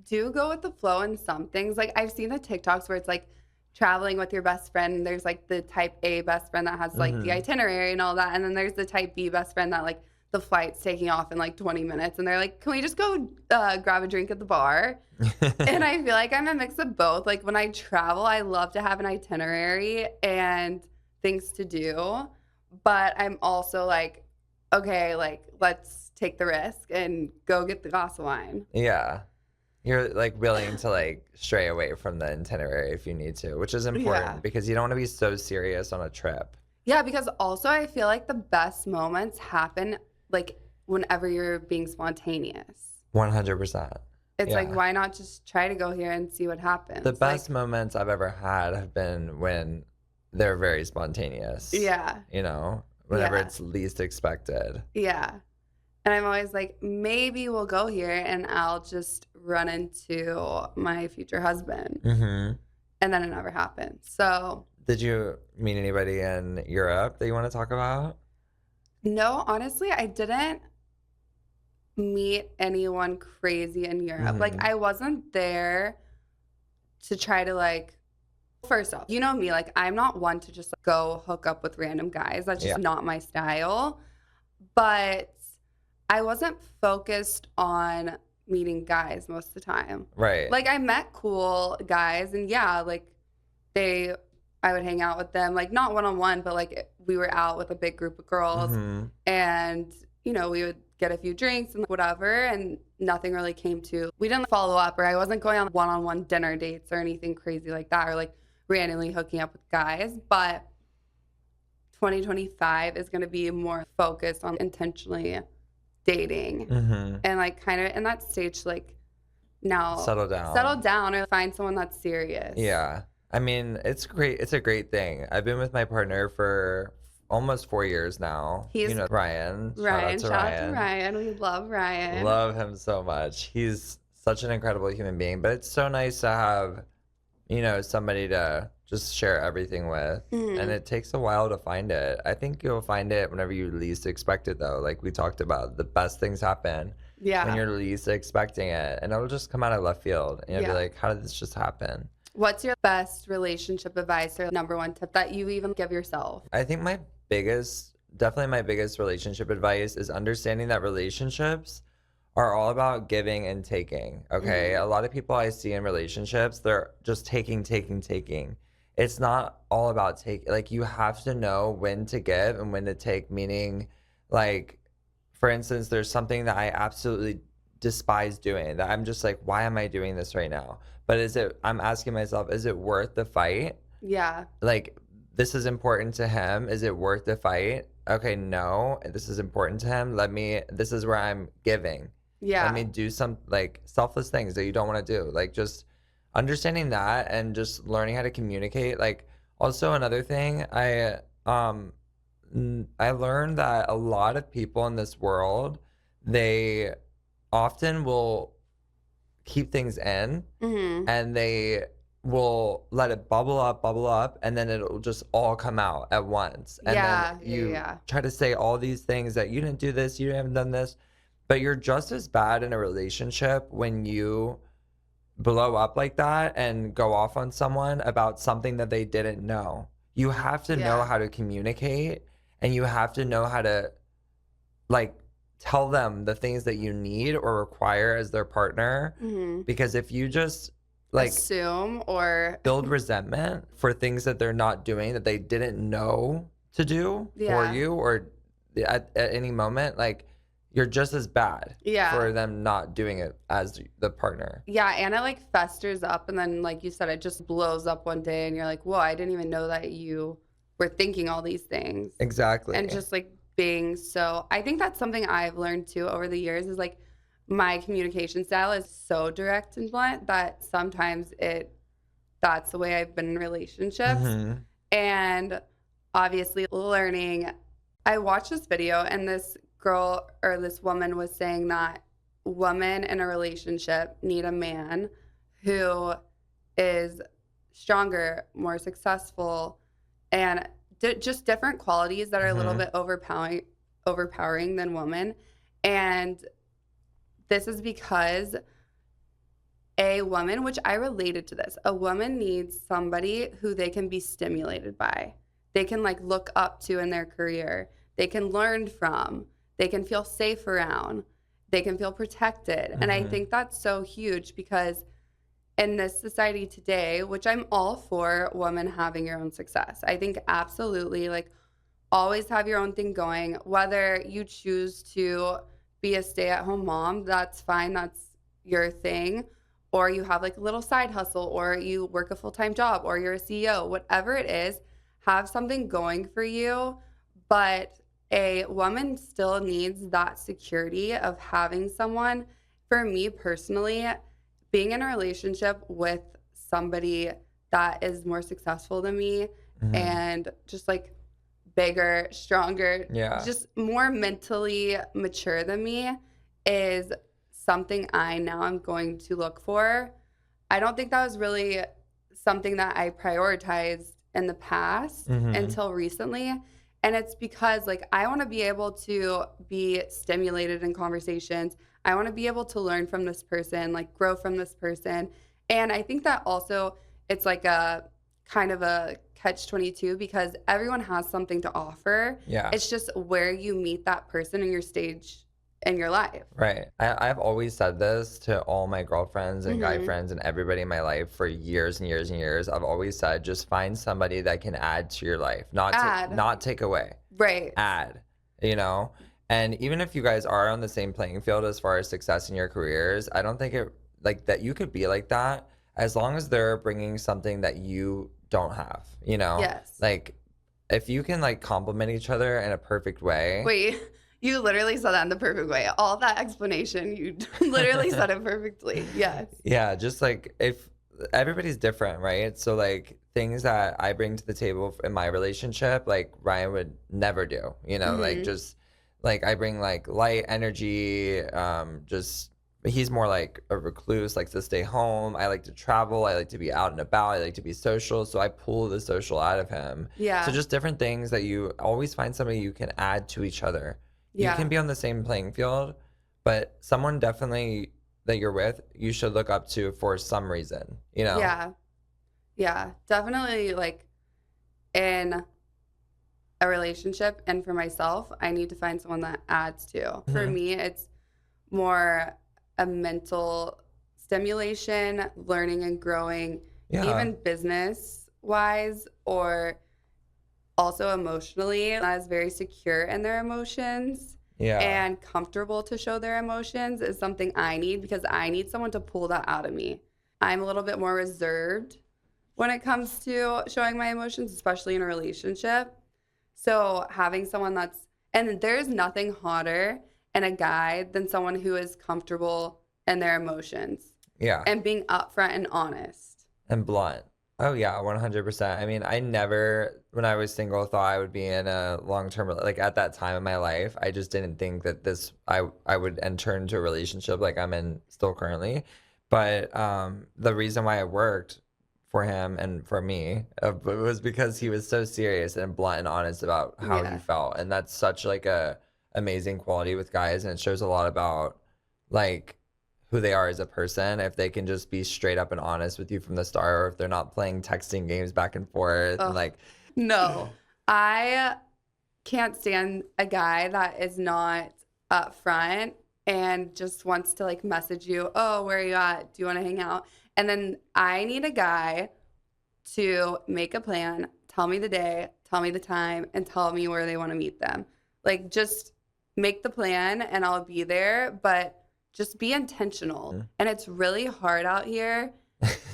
do go with the flow in some things. Like I've seen the TikToks where it's like traveling with your best friend. And there's like the type A best friend that has like the Mhm. itinerary and all that. And then there's the type B best friend that like the flight's taking off in like 20 minutes. And they're like, can we just go grab a drink at the bar? And I feel like I'm a mix of both. Like when I travel, I love to have an itinerary and things to do. But I'm also like, okay, like let's take the risk and go get the glass of wine. Yeah. You're like willing to like stray away from the itinerary if you need to, which is important Yeah. because you don't want to be so serious on a trip. Yeah, because also I feel like the best moments happen like whenever you're being spontaneous. 100%. It's like, Yeah. why not just try to go here and see what happens? The Like, best moments I've ever had have been when they're very spontaneous. yeah, Whenever Yeah. it's least expected. yeah. And I'm always like, maybe we'll go here and I'll just run into my future husband. Mm-hmm. And then it never happened. So, Did you meet anybody in Europe that you want to talk about? no, honestly, I didn't meet anyone crazy in Europe. Like, Mm-hmm. I wasn't there to try to, like, first off, you know me, like, I'm not one to just like, go hook up with random guys. That's just Yeah. not my style. But I wasn't focused on meeting guys most of the time. Right. Like, I met cool guys, and yeah, like, I would hang out with them, like, not one on one, but like, we were out with a big group of girls, Mm-hmm. and, you know, we would get a few drinks and whatever, and nothing really came to. We didn't follow up, or I wasn't going on one dinner dates or anything crazy like that, or like randomly hooking up with guys. But 2025 is going to be more focused on intentionally dating Mm-hmm. and like kind of in that stage, like now Settle down. settle down or find someone that's serious. Yeah. I mean, it's great. It's a great thing. I've been with my partner for almost 4 years now. He's You know, Ryan. Ryan. Shout Shout out out to to Ryan. We love Ryan. Love him so much. He's such an incredible human being. But it's so nice to have, you know, somebody to just share everything with. Mhm. And it takes a while to find it. I think you'll find it whenever you least expect it, though. Like we talked about, the best things happen Yeah. when you're least expecting it. And it'll just come out of left field. And you'll Yeah. be like, how did this just happen? What's your best relationship advice or number one tip that you even give yourself? I think definitely my biggest relationship advice is understanding that relationships are all about giving and taking. Okay. A lot of people I see in relationships, they're just taking. It's not all about take. Like you have to know when to give and when to take, meaning like, for instance, there's something that I absolutely despise doing that I'm just like, why am I doing this right now? But I'm asking myself, is it worth the fight? Yeah. Like, this is important to him. Is it worth the fight? Okay, no, this is important to him. This is where I'm giving. Yeah. Let me do some like selfless things that you don't want to do. Like just understanding that and just learning how to communicate. Like also another thing, I learned that a lot of people in this world, they often will keep things in Mm-hmm. and they will let it bubble up, and then it'll just all come out at once. And Yeah, then you yeah. try to say all these things that you didn't do this, you haven't done this, but you're just as bad in a relationship when you blow up like that and go off on someone about something that they didn't know. You have to know Yeah. how to communicate, and you have to know how to like tell them the things that you need or require as their partner. Mm-hmm. Because if you just like Assume or build resentment for things that they're not doing that they didn't know to do Yeah. for you or at any moment, like you're just as bad Yeah. for them not doing it as the partner. yeah, and it like festers up, and then like you said, it just blows up one day, and you're like, whoa, I didn't even know that you were thinking all these things. Exactly. And just like being so, I think that's something I've learned too over the years is like my communication style is so direct and blunt that sometimes that's the way I've been in relationships. Mhm. And obviously learning, I watched this video and this girl or this woman was saying that women in a relationship need a man who is stronger, more successful, and just different qualities that are a little Mhm. bit overpowering than women. And this is because a woman, which I related to this, a woman needs somebody who they can be stimulated by. They can like look up to in their career. They can learn from. They can feel safe around. They can feel protected. And I Mhm. think that's so huge because in this society today, which I'm all for women having your own success. I think absolutely like always have your own thing going. Whether you choose to be a stay-at-home mom, that's fine. That's your thing. Or you have like a little side hustle, or you work a full-time job, or you're a CEO, whatever it is, have something going for you. But a woman still needs that security of having someone. For me personally, being in a relationship with somebody that is more successful than me Mhm. and just like bigger, stronger, Yeah. just more mentally mature than me is something I now am going to look for. I don't think that was really something that I prioritized in the past until recently. And it's because like I want to be able to be stimulated in conversations. I want to be able to learn from this person, like grow from this person. And I think that also it's like a kind of a catch-22 because everyone has something to offer. Yeah. It's just where you meet that person in your stage in your life. Right. I've always said this to all my girlfriends and guy friends and everybody in my life for years and years and years. I've always said, just find somebody that can add to your life, not take away. Right. Add, you know? And even if you guys are on the same playing field as far as success in your careers, I don't think it like that you could be like that as long as they're bringing something that you don't have, you know? Yes. Like if you can like complement each other in a perfect way. Wait, you literally said that in the perfect way. All that explanation, you literally said it perfectly. Yes. Yeah, just like if everybody's different, right? So like things that I bring to the table in my relationship, like Ryan would never do, you know, like just like I bring like light energy, just he's more like a recluse, likes to stay home. I like to travel. I like to be out and about. I like to be social. So I pull the social out of him. Yeah. So just different things that you always find somebody you can add to each other. You Yeah. can be on the same playing field, but someone definitely that you're with, you should look up to for some reason, you know? Yeah. Yeah. Definitely like in a relationship and for myself, I need to find someone that adds to. For me, it's more a mental stimulation, learning and growing, Yeah. even business wise or also emotionally, that is very secure in their emotions Yeah. and comfortable to show their emotions is something I need because I need someone to pull that out of me. I'm a little bit more reserved when it comes to showing my emotions, especially in a relationship. So having someone and there's nothing hotter in a guy than someone who is comfortable in their emotions Yeah. and being upfront and honest. And blunt. Oh yeah, 100%. I mean, I never, when I was single, thought I would be in a long-term, like at that time in my life, I just didn't think that I would enter into a relationship like I'm in still currently. But the reason why it worked for him and for me was because he was so serious and blunt and honest about how he felt. And that's such like a amazing quality with guys. And it shows a lot about like who they are as a person if they can just be straight up and honest with you from the start, or if they're not playing texting games back and forth and like No, I can't stand a guy that is not upfront and just wants to like message you, oh, where are you at? Do you want to hang out? And then I need a guy to make a plan, tell me the day, tell me the time, and tell me where they want to meet them. Like just make the plan and I'll be there, but just be intentional. And it's really hard out here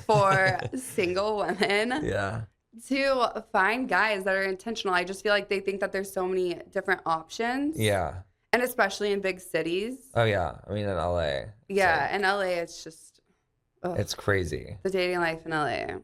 for single women yeah. to find guys that are intentional. I just feel like they think that there's so many different options. Yeah. And especially in big cities. Oh yeah. I mean in LA. Yeah, in LA it's just It's crazy. the dating life in LA.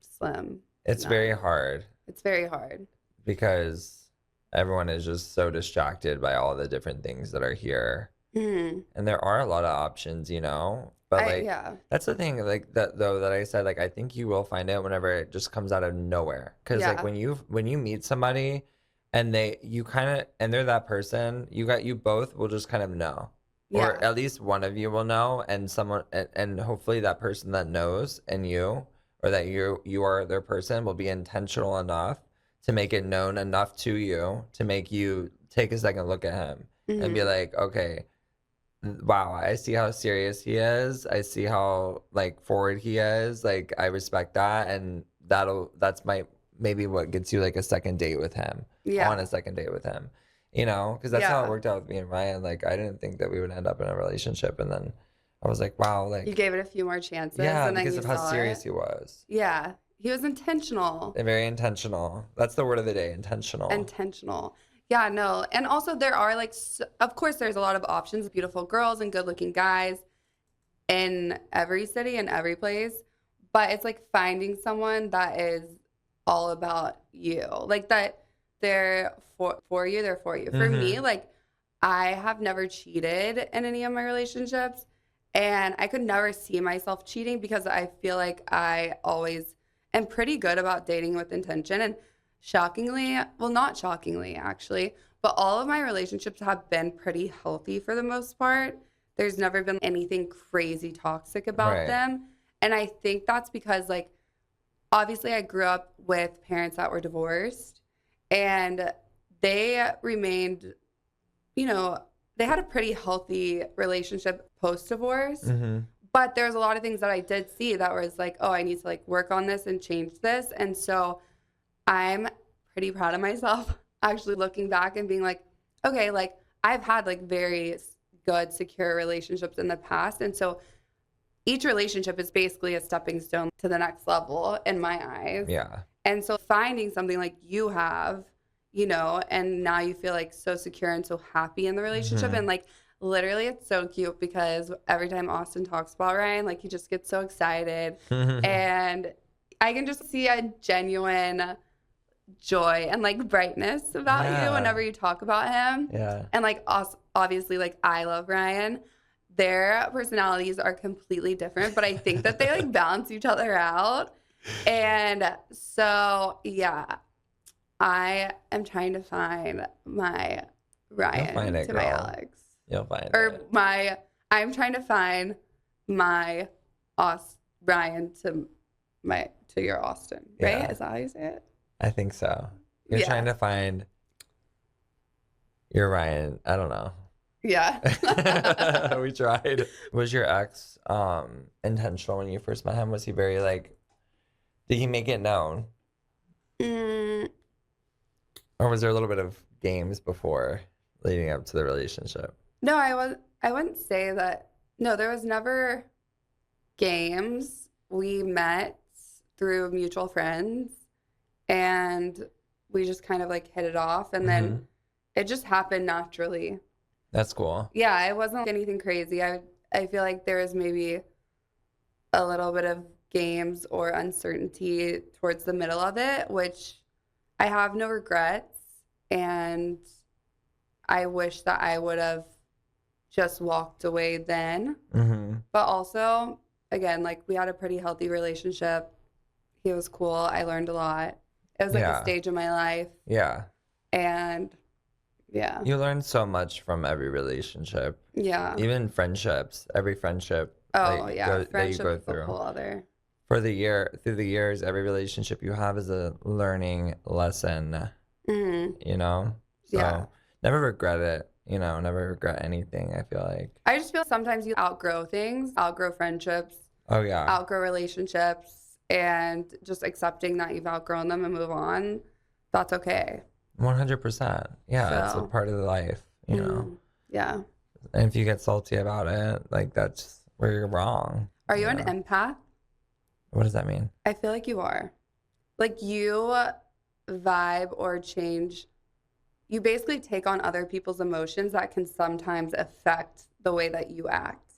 Slim. It's very hard It's very hard. because everyone is just so distracted by all the different things that are here. And there are a lot of options, you know, but like that's the thing, like that though that I said, like I think you will find it whenever it just comes out of nowhere, because like when you meet somebody and they're that person, you both will just kind of know, or at least one of you will know, and someone and hopefully that person that knows and you, or that you are their person, will be intentional enough to make it known enough to you to make you take a second look at him and be like, okay, wow, I see how serious he is. I see how like forward he is. Like I respect that, and that's maybe what gets you like a second date with him. On a second date with him, you know, because that's how it worked out with me and Ryan. Like I didn't think that we would end up in a relationship, and then I was like, wow, like you gave it a few more chances. Yeah, and then because of how serious he was. Yeah, he was intentional. And very intentional. That's the word of the day, intentional. Intentional. Yeah, no. And also there are like, of course, there's a lot of options, beautiful girls and good looking guys in every city and every place. But it's like finding someone that is all about you. Like that they're for you, they're for you. For me, like, I have never cheated in any of my relationships, and I could never see myself cheating because I feel like I always am pretty good about dating with intention. And shockingly, well, not shockingly, actually, but all of my relationships have been pretty healthy for the most part. There's never been anything crazy toxic about Right. them. And I think that's because, like, obviously I grew up with parents that were divorced, and they remained, you know, they had a pretty healthy relationship post-divorce. But there's a lot of things that I did see that was like, oh, I need to like work on this and change this. And so I'm pretty proud of myself actually looking back and being like, okay, like I've had like very good, secure relationships in the past. And so each relationship is basically a stepping stone to the next level in my eyes. Yeah. And so finding something like you have, you know, and now you feel like so secure and so happy in the relationship. And like literally it's so cute because every time Austin talks about Ryan, like he just gets so excited. And I can just see a genuine joy and like brightness about you whenever you talk about him. Yeah. And like obviously like I love Ryan. Their personalities are completely different, but I think that they like balance each other out. And so yeah, I am trying to find my Ryan find it, to my girl. Alex. You'll find Or it. I'm trying to find my Ryan to your Austin, right? Yeah. Is that how you say it? I think so. You're Yeah. trying to find your Ryan. I don't know. Yeah. We tried. Was your ex intentional when you first met him? Was he very like, did he make it known? Mm, Or was there a little bit of games before leading up to the relationship? no, I wouldn't say that. No, there was never games. We met through mutual friends and we just kind of like hit it off, and then it just happened naturally. That's cool. Yeah, it wasn't anything crazy. I feel like there was maybe a little bit of games or uncertainty towards the middle of it, which I have no regrets, and I wish that I would have just walked away then. But also, again, like we had a pretty healthy relationship. He was cool. I learned a lot. It was like a stage of my life. Yeah. And yeah. You learn so much from every relationship. Yeah. Even friendships. Every friendship. Oh, that yeah. that you Friendship go is a through. whole other. Through the years, every relationship you have is a learning lesson. You know? So Yeah. never regret it. You know, never regret anything, I feel like. I just feel sometimes you outgrow things, outgrow friendships, Oh, yeah. outgrow relationships, and just accepting that you've outgrown them and move on. That's okay. 100%. Yeah, it's a So, part of life, you know? Yeah. And if you get salty about it, like that's where you're wrong. Are you an know? empath? What does that mean? I feel like you are. Like you vibe or change. You basically take on other people's emotions that can sometimes affect the way that you act.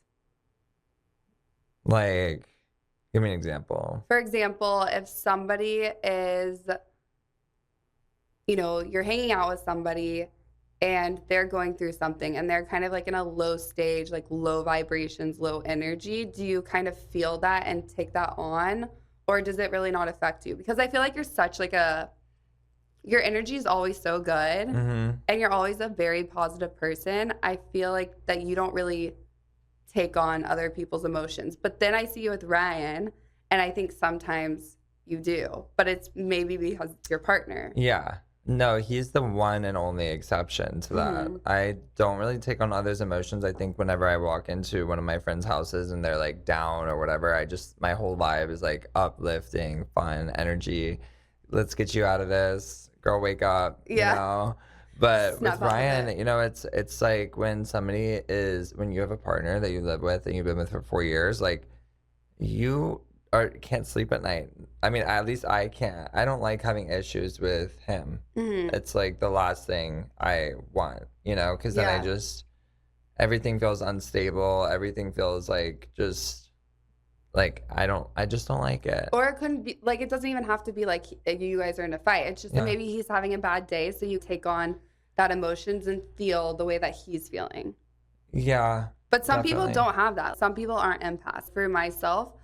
Like, give me an example. For example, if somebody is, you know, you're hanging out with somebody and they're going through something and they're kind of like in a low stage, like low vibrations, low energy, do you kind of feel that and take that on? Or does it really not affect you? Because I feel like you're such like your energy is always so good and you're always a very positive person. I feel like that you don't really take on other people's emotions. But then I see you with Ryan and I think sometimes you do, but it's maybe because it's your partner. Yeah. No, he's the one and only exception to that. I don't really take on others' emotions. I think whenever I walk into one of my friends' houses and they're like down or whatever, my whole vibe is like uplifting, fun, energy. Let's get you out of this. Girl, wake up. Yeah. You know? But Snap with out of Ryan, it. you know, it's like when you have a partner that you live with and you've been with for 4 years, like you can't sleep at night. I mean, at least I can't. I don't like having issues with him. It's like the last thing I want, you know, because then everything feels unstable. Everything feels like just Like, I just don't like it. Or it couldn't be like, it doesn't even have to be like you guys are in a fight. It's just that maybe he's having a bad day, so you take on that emotions and feel the way that he's feeling. Yeah. But some people definitely. don't have that. Some people aren't empaths. For myself,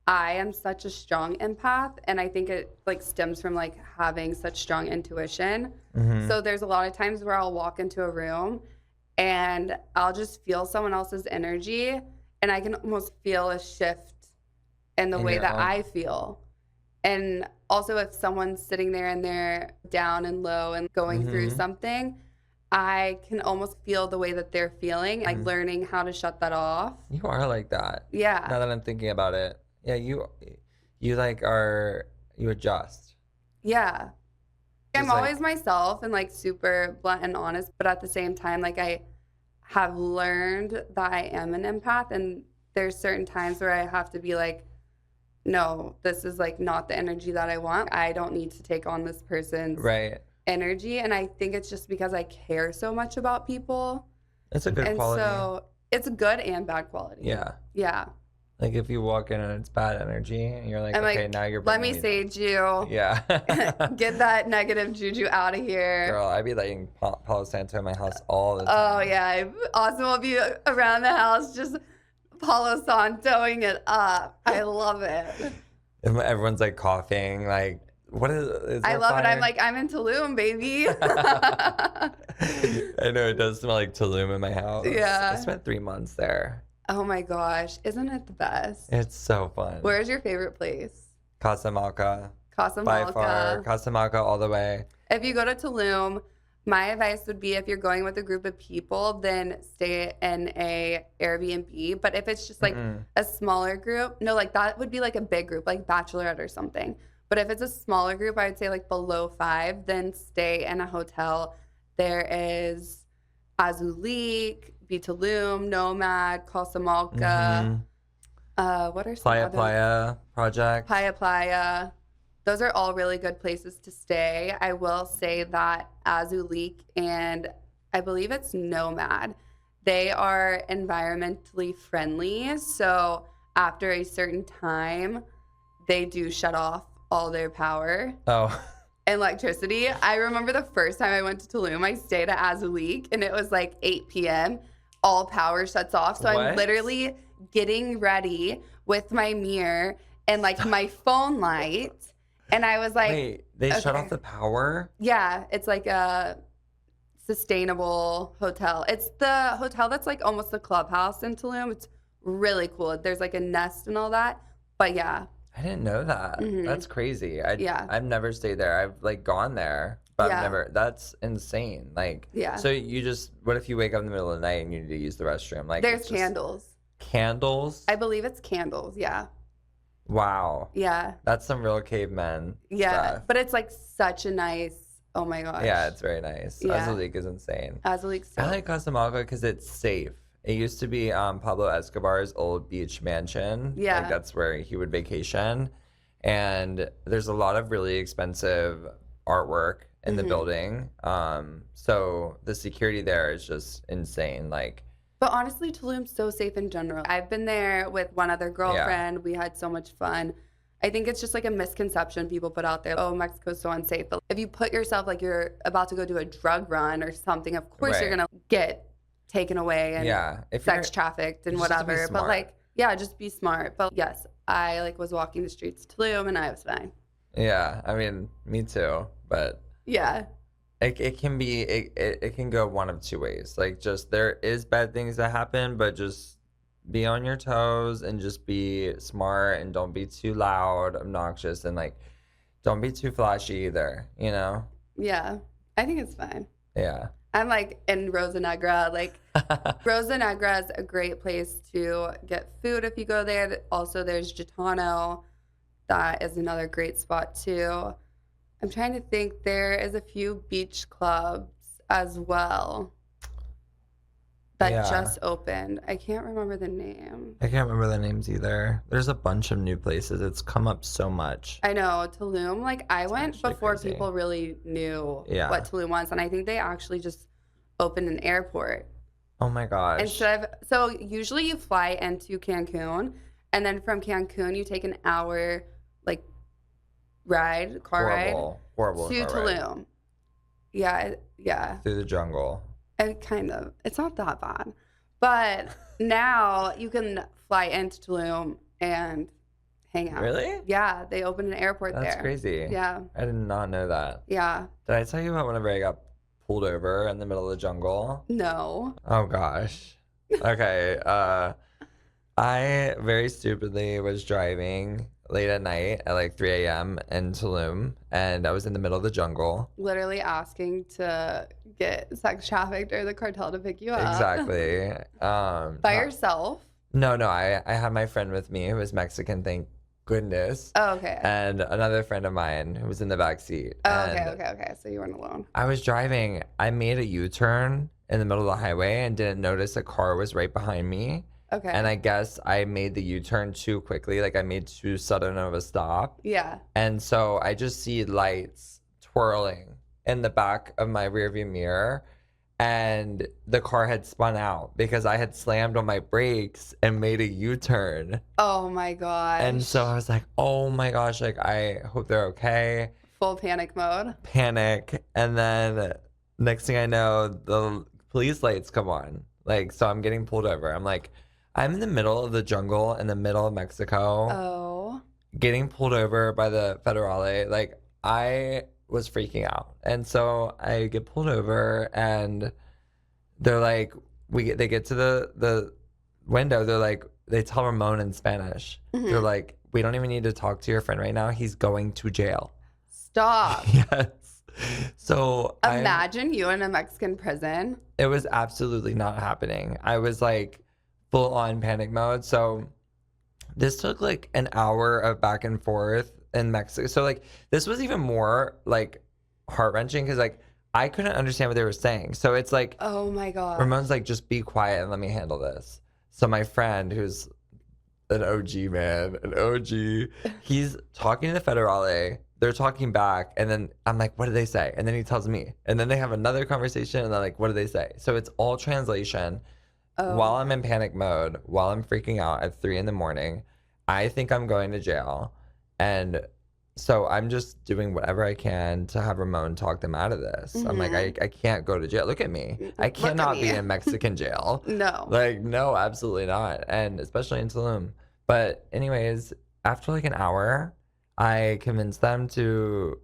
I am such a strong empath, and I think it like stems from like having such strong intuition. Mhm. So there's a lot of times where I'll walk into a room and I'll just feel someone else's energy, and I can almost feel a shift in the In way your that own. I feel. And also, if someone's sitting there and they're down and low and going through Mhm. something, I can almost feel the way that they're feeling, like learning how to shut that off. You are like that. Yeah. Now that I'm thinking about it. Yeah, you like you adjust. Yeah. I'm Just like always myself and like super blunt and honest, but at the same time, like I have learned that I am an empath, and there's certain times where I have to be like, no, this is like not the energy that I want. I don't need to take on this person's right. energy. And I think it's just because I care so much about people. It's a good And quality. so it's a good and bad quality. Yeah. Yeah. Like if you walk in and it's bad energy and you're like, I'm okay, like, now you're let me bringing sage you. Yeah. Get that negative juju out of here. Girl, I be letting Palo Santo in my house all the time. Oh yeah, Austin will be around the house just Palo Santoing it up. I love it. Everyone's like coughing, like, what is I there love it. I'm fire? like, I'm in Tulum, baby. I know it does smell like Tulum in my house. Yeah. I spent 3 months there. Oh my gosh, isn't it the best? It's so fun. Where's your favorite place? Casa Malca. Casa By Malca. far. Casa Malca all the way. If you go to Tulum, my advice would be if you're going with a group of people, then stay in a Airbnb. But if it's just like a smaller group, no, like that would be like a big group, like Bachelorette or something. But if it's a smaller group, I would say like below 5, then stay in a hotel. There is Azulik, Tulum, Nomad, Casa Malca. What are some Playa other? Playa Project. Playa Playa. Those are all really good places to stay. I will say that Azulik and I believe it's Nomad, they are environmentally friendly. So after a certain time, they do shut off all their power Oh. and electricity. I remember the first time I went to Tulum, I stayed at Azulik and it was like 8 p.m. All power shuts off. So I'm What? literally getting ready with my mirror and like my phone light. And I was like, Wait, they shut okay. off the power? Yeah, it's like a sustainable hotel. It's the hotel that's like almost the clubhouse in Tulum. It's really cool. There's like a nest and all that. But yeah, I didn't know that. Mhm. That's crazy. Yeah. I've never stayed there. I've like gone there, but Yeah. I've never. That's insane. Like, Yeah. So you just, what if you wake up in the middle of the night and you need to use the restroom? Like, there's it's just candles. Candles? I believe it's candles. Yeah. Wow. Yeah. That's some real caveman Yeah. stuff. But it's like such a nice, oh my gosh. Yeah, it's very nice. Yeah. Azulik is insane. Azulik's I so like Casa Malca because it's safe. It used to be Pablo Escobar's old beach mansion. Yeah. Like that's where he would vacation. And there's a lot of really expensive artwork in the Mhm. building. So the security there is just insane. Like, But honestly, Tulum's so safe in general. I've been there with one other girlfriend. We had so much fun. I think it's just like a misconception people put out there. Oh, Mexico's so unsafe. But if you put yourself like you're about to go do a drug run or something, of course you're Right. going to get taken away and yeah. If sex you're, trafficked and you just have to be whatever. But smart. like, yeah, just be smart. But yes, I like was walking the streets of Tulum and I was fine. yeah, I mean, me too. But Yeah. it can be it can go one of two ways. Like just there is bad things that happen, but just be on your toes and just be smart and don't be too loud, obnoxious, and like don't be too flashy either, you know? Yeah. I think it's fine. Yeah. I'm like in Rosa Negra, like Rosa Negra is a great place to get food if you go there. Also, there's Gitano. That is another great spot too. I'm trying to think. There is a few beach clubs as well that Yeah. just opened. I can't remember the name. I can't remember the names either. There's a bunch of new places. It's come up so much. I know Tulum. Like I went actually before crazy. people really knew Yeah. what Tulum was, and I think they actually just opened an airport. Oh my gosh. Instead of, so usually you fly into Cancun And then from Cancun, you take an hour, like, car ride Horrible to car ride. Tulum. Yeah, yeah. Through the jungle. It's not that bad. But now you can fly into Tulum and hang out. Really? Yeah, they opened an airport there. That's crazy. Yeah. I did not know that. Yeah. Did I tell you about whenever I got pulled over in the middle of the jungle? No. Oh gosh. Okay. I very stupidly was driving late at night at like 3 a.m. in Tulum, and I was in the middle of the jungle. Literally asking to get sex trafficked or the cartel to pick you up. Exactly. By yourself? No, I had my friend with me who was Mexican, thank goodness. Oh, okay. And another friend of mine who was in the back seat. Oh, And okay. So you weren't alone. I was driving. I made a U-turn in the middle of the highway and didn't notice a car was right behind me. Okay. And I guess I made the U-turn too quickly. Like I made too sudden of a stop. Yeah. And so I just see lights twirling in the back of my rearview mirror. And the car had spun out because I had slammed on my brakes and made a U-turn. Oh my gosh. And so I was like, oh my gosh, like I hope they're okay. Full panic mode. Panic. And then next thing I know, the police lights come on. Like, so I'm getting pulled over. I'm like, I'm in the middle of the jungle in the middle of Mexico, Oh. getting pulled over by the Federale. Like, I was freaking out. And so I get pulled over and they're like, they get to the window. They're like, they tell Ramon in Spanish. Mhm. They're like, we don't even need to talk to your friend right now. He's going to jail. Stop. Yes. So Imagine you in a Mexican prison. it was absolutely not happening. I was like full on panic mode. So this took like an hour of back and forth in Mexico. So like this was even more like heart wrenching because like I couldn't understand what they were saying. So it's like Oh my god. Ramon's like, just be quiet and let me handle this. So my friend, who's an OG man, he's talking to the Federale. They're talking back, and then I'm like, what did they say? And then he tells me. And then they have another conversation, and they're like, what did they say? So it's all translation. Oh. While I'm in panic mode, while I'm freaking out at 3 a.m, I think I'm going to jail. And so I'm just doing whatever I can to have Ramon talk them out of this. I'm like, I can't go to jail. Look at me. I Look at cannot be me. in Mexican jail. No. Like, no, absolutely not. And especially in Tulum. But anyways, after like an hour, I convinced them to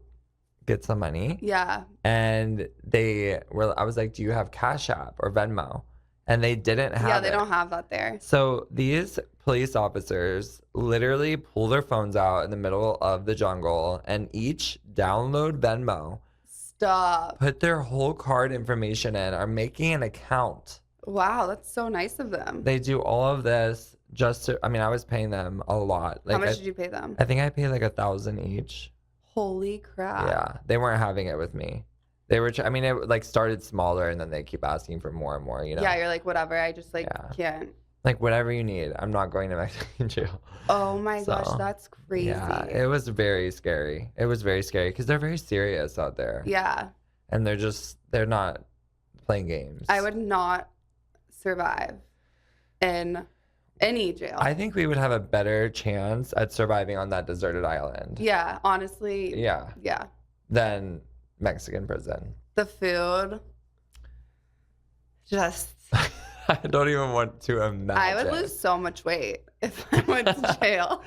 get some money. Yeah. And I was like, do you have Cash App or Venmo? And they didn't have Yeah, they it. don't have that there. So these police officers literally pull their phones out in the middle of the jungle and each download Venmo, Stop. put their whole card information in, are making an account. Wow, that's so nice of them. They do all of this just to, I mean, I was paying them a lot. How Like, much did you pay them? I think I paid like 1,000 each. Holy crap. Yeah, they weren't having it with me. They were, I mean, it like started smaller and then they keep asking for more and more, you know? Yeah, you're like, whatever. I just like Yeah. can't. Like, whatever you need. I'm not going to Mexican jail. Oh my gosh, So, that's crazy. Yeah, it was very scary. It was very scary because they're very serious out there. Yeah. And they're not playing games. I would not survive in any jail. I think we would have a better chance at surviving on that deserted island. Yeah, honestly. Yeah. Yeah. Than Mexican prison. The food. Just. I don't even want to imagine. I would lose so much weight if I went to jail.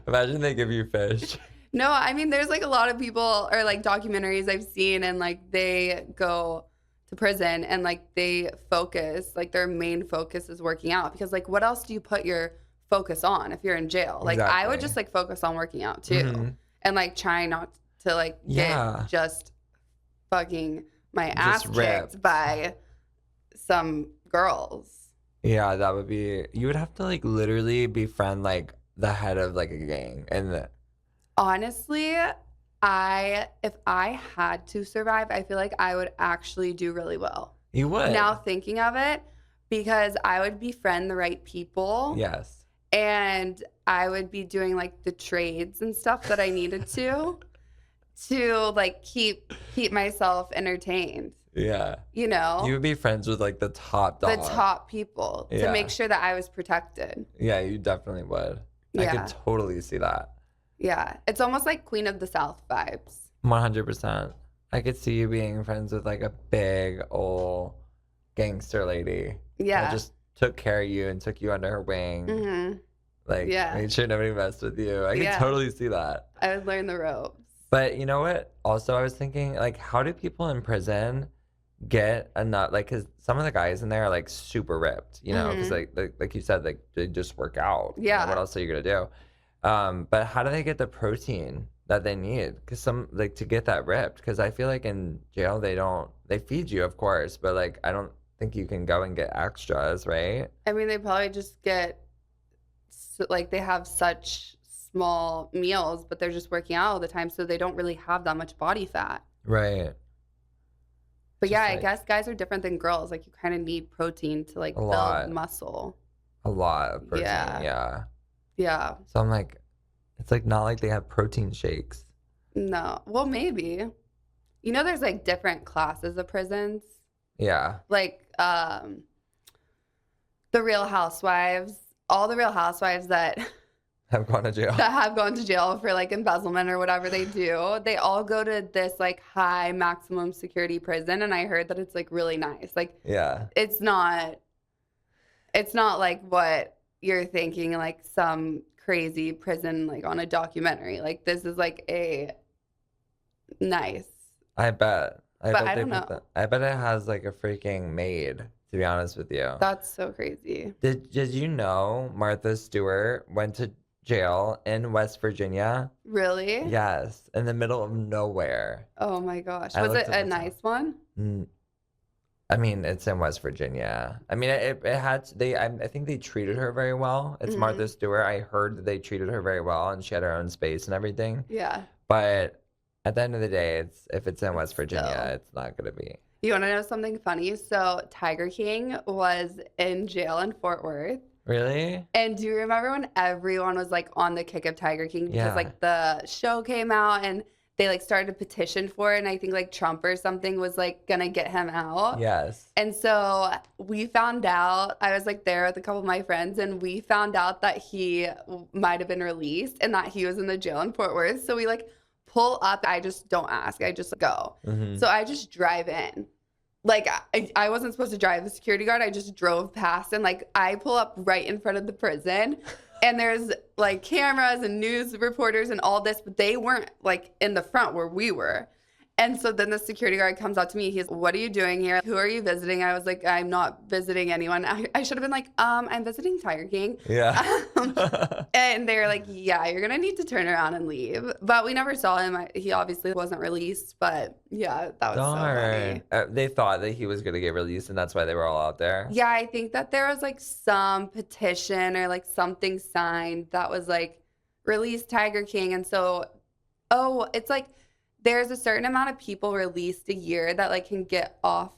Imagine they give you fish. No, I mean, there's like a lot of people or like documentaries I've seen, and like they go to prison and like they focus, like their main focus is working out because like what else do you put your focus on if you're in jail? Like I would Exactly. just like focus on working out too Mhm. and like trying not to like Yeah. get just fucking my Just ass ripped. kicked by some girls. Yeah, that would be. You would have to like literally befriend like the head of like a gang, and Honestly, if I had to survive, I feel like I would actually do really well. you would. Now thinking of it, because I would befriend the right people. Yes. And I would be doing like the trades and stuff that I needed to like keep myself entertained. Yeah. You know? You would be friends with like the top the dog. top people to Yeah. make sure that I was protected. Yeah, you definitely would. I Yeah. could totally see that. Yeah. It's almost like Queen of the South vibes. 100%. I could see you being friends with like a big old gangster lady that Yeah. just took care of you and took you under her wing. Mm-hmm. Like, Yeah. made sure nobody messed with you. I could Yeah. totally see that. I would learn the ropes. But you know what? Also, I was thinking, like, how do people in prison get enough? Like, because some of the guys in there are like super ripped, you know, because like you said, like they just work out. You know, Yeah. what else are you gonna do? But how do they get the protein that they need? Because some like to get that ripped. Because I feel like in jail they feed you, of course, but like I don't think you can go and get extras, right? I mean, they probably just get, like, they have such small meals, but they're just working out all the time, so they don't really have that much body fat. Right. But Just yeah, I like guess guys are different than girls. Like, you kind of need protein to, like, build lot. muscle. a lot of protein. Yeah. Yeah. Yeah. So I'm like, it's like not like they have protein shakes. No. Well, maybe. You know, there's, like, different classes of prisons. Yeah. Like, the Real Housewives, all the Real Housewives that Have gone to jail. that have gone to jail for like embezzlement or whatever they do, they all go to this like high maximum security prison, and I heard that it's like really nice. Like, Yeah. it's not like what you're thinking, like some crazy prison like on a documentary. Like, this is like a nice. I bet. But I they don't put know. I bet it has like a freaking maid, to be honest with you. That's so crazy. Did you know Martha Stewart went to jail in West Virginia? Really? Yes, in the middle of nowhere. Oh my gosh. I Was looked it at a the nice one? I mean, it's in West Virginia. I mean, it had I think they treated her very well. It's Mhm. Martha Stewart. I heard that they treated her very well, and she had her own space and everything. Yeah. But at the end of the day, if it's in West Virginia, Still. it's not gonna be. You want to know something funny? So Tiger King was in jail in Fort Worth. Really? And do you remember when everyone was like on the kick of Tiger King because Yeah. like the show came out and they like started a petition for it, and I think like Trump or something was like gonna get him out. Yes. And so we found out, I was like there with a couple of my friends, and we found out that he might have been released and that he was in the jail in Fort Worth. So we like pull up. I just don't ask. I just go. Mhm. So I just drive in. Like, I wasn't supposed to drive the security guard. I just drove past, and like I pull up right in front of the prison, and there's like cameras and news reporters and all this, but they weren't like in the front where we were. And so then the security guard comes out to me. He's, "What are you doing here? Who are you visiting?" I was like, "I'm not visiting anyone." I should have been like, I'm visiting Tiger King." Yeah. And they were like, "Yeah, you're going to need to turn around and leave." But we never saw him. He obviously wasn't released. But yeah, that was so funny. Darn. They thought that he was gonna get released, and that's why they were all out there. Yeah, I think that there was like some petition or like something signed that was like, "Release Tiger King." And so, it's like there's a certain amount of people released a year that like can get off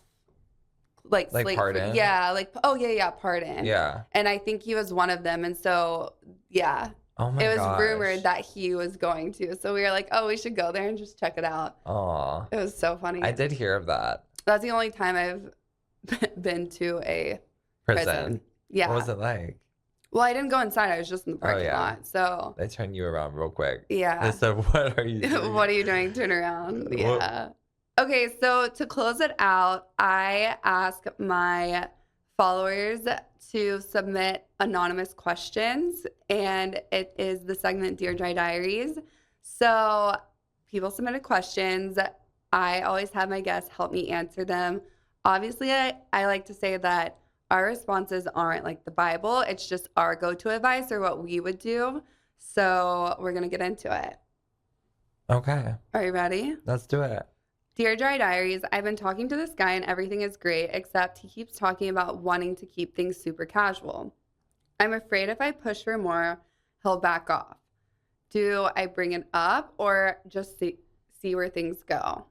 like slate pardon? yeah, like pardon. Yeah. And I think he was one of them. And so yeah, Oh my it was gosh. rumored that he was going to. So we were like, "Oh, we should go there and just check it out." Aw. It was so funny. I did hear of that. That's the only time I've been to a prison. Yeah. What was it like? Well, I didn't go inside. I was just in the parking yeah. lot. So They turned you around real quick. yeah. They said, "What are you doing?" What are you doing? Turn around. What- Yeah. Okay, so to close it out, I ask my followers to submit anonymous questions, and it is the segment Dear Dry Diaries. So people submitted questions. I always have my guests help me answer them. Obviously, I like to say that our responses aren't like the Bible. It's just our go-to advice or what we would do. So we're going to get into it. Okay, Are you ready? let's do it. Dear Dry Diaries, I've been talking to this guy and everything is great, except he keeps talking about wanting to keep things super casual. I'm afraid if I push for more, he'll back off. Do I bring it up or just see where things go?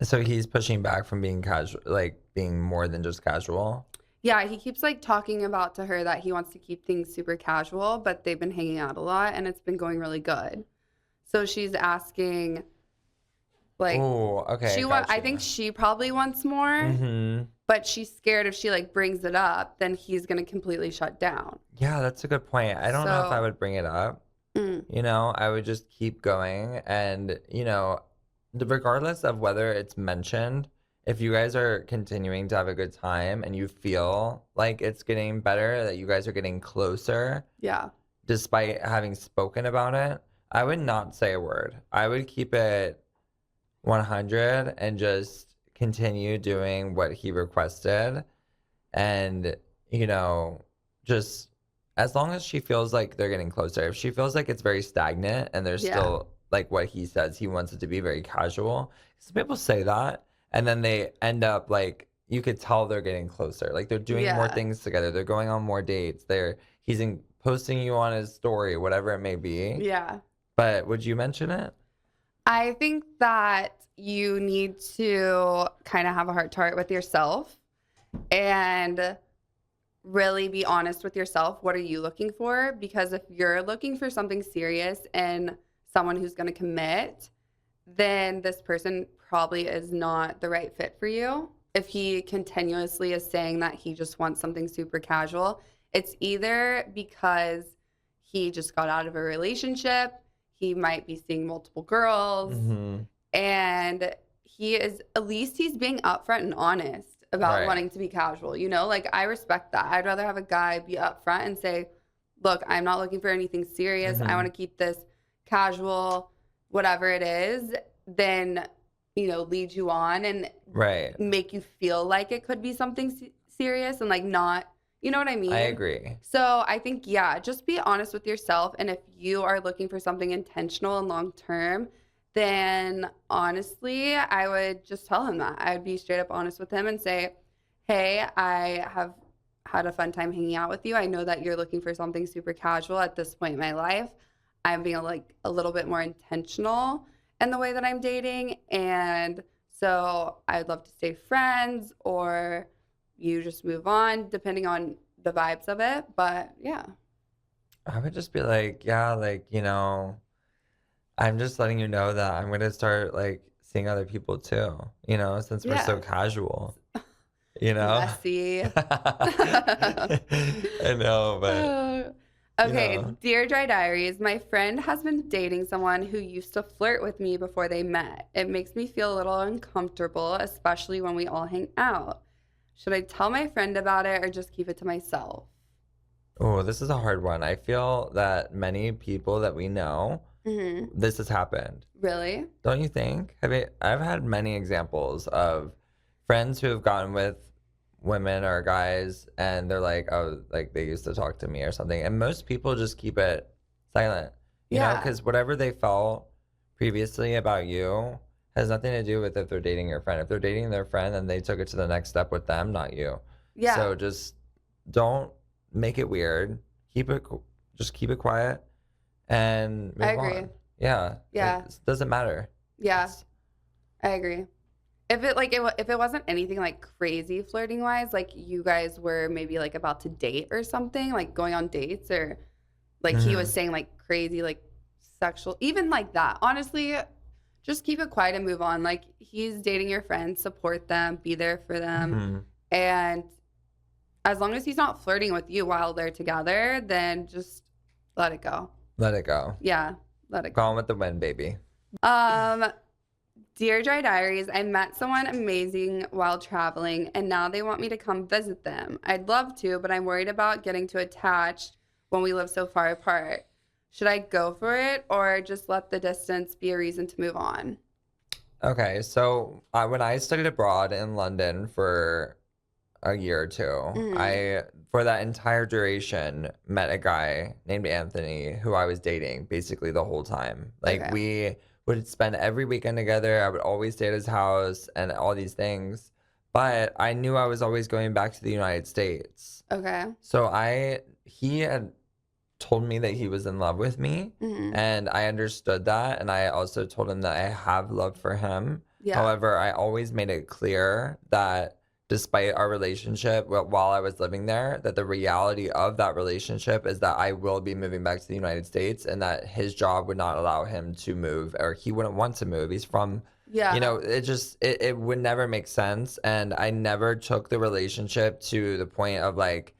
So he's pushing back from being casual, like being more than just casual. Yeah, he keeps like talking about to her that he wants to keep things super casual, but they've been hanging out a lot and it's been going really good. So she's asking, like, Oh, okay. I think she probably wants more. Mm-hmm. but she's scared if she like brings it up, then he's gonna completely shut down. Yeah, that's a good point. I don't know if I So, would bring it up. mm, I would just keep going. And, regardless of whether it's mentioned, if you guys are continuing to have a good time and you feel like it's getting better, that you guys are getting closer, yeah, despite having spoken about it, I would not say a word. I would keep it 100 and just continue doing what he requested. And, just as long as she feels like they're getting closer, if she feels like it's very stagnant and there's yeah, still like what he says, he wants it to be very casual. Some people say that and then they end up like, you could tell they're getting closer. Like they're doing more yeah, things together. They're going on more dates. Posting you on his story, whatever it may be. yeah. But would you mention it? I think that you need to kind of have a heart to heart with yourself and really be honest with yourself. What are you looking for? Because if you're looking for something serious and someone who's going to commit, then this person probably is not the right fit for you. If he continuously is saying that he just wants something super casual, it's either because he just got out of a relationship, he might be seeing multiple girls, Mm-hmm. and at least he's being upfront and honest about Right. wanting to be casual. Like I respect that. I'd rather have a guy be upfront and say, look, I'm not looking for anything serious. I Mm-hmm. want to keep this casual, whatever it is, than, lead you on and Right. make you feel like it could be something serious and like not, you know what I mean? I agree. So I think, yeah, just be honest with yourself. And if you are looking for something intentional and long term, then honestly, I would just tell him that. I would be straight up honest with him and say, hey, I have had a fun time hanging out with you. I know that you're looking for something super casual at this point in my life. I'm being like a little bit more intentional in the way that I'm dating. And so I'd love to stay friends, or you just move on depending on the vibes of it. But yeah. I would just be like, yeah, like, I'm just letting you know that I'm gonna start like seeing other people too, since we're so Yeah. casual, you know? Messy. I know, but Okay, know. Dear Dry Diaries, my friend has been dating someone who used to flirt with me before they met. It makes me feel a little uncomfortable, especially when we all hang out. Should I tell my friend about it or just keep it to myself? Oh, this is a hard one. I feel that many people that we know, this has happened. Really? Don't you think? I've had many examples of friends who have gotten with women or guys and they're like, oh, like they used to talk to me or something. And most people just keep it silent, Yeah. because whatever they felt previously about you has nothing to do with if they're dating your friend. If they're dating their friend, then they took it to the next step with them, not you. Yeah. So just don't make it weird. Just keep it quiet and move I agree. on. Yeah. Yeah. It doesn't matter. Yeah, I agree. If it wasn't anything like crazy flirting wise, like you guys were maybe like about to date or something, like going on dates, or like he was saying like crazy like sexual, even like that. Honestly, just keep it quiet and move on. Like he's dating your friends, support them, be there for them. Mhm. And as long as he's not flirting with you while they're together, then just let it go. Let it go. Yeah, let it go. Gone with the wind, baby. Dear Dry Diaries, I met someone amazing while traveling, and now they want me to come visit them. I'd love to, but I'm worried about getting too attached when we live so far apart. Should I go for it or just let the distance be a reason to move on? Okay, so when I studied abroad in London for a year or two, I, for that entire duration, met a guy named Anthony who I was dating basically the whole time. Like, Okay. we would spend every weekend together. I would always stay at his house and all these things. But I knew I was always going back to the United States. Okay. So he had told me that he was in love with me, and I understood that. And I also told him that I have love for him. Yeah. However, I always made it clear that despite our relationship, while I was living there, that the reality of that relationship is that I will be moving back to the United States, and that his job would not allow him to move, or he wouldn't want to move. He's from Yeah. You know, it would never make sense. And I never took the relationship to the point of like,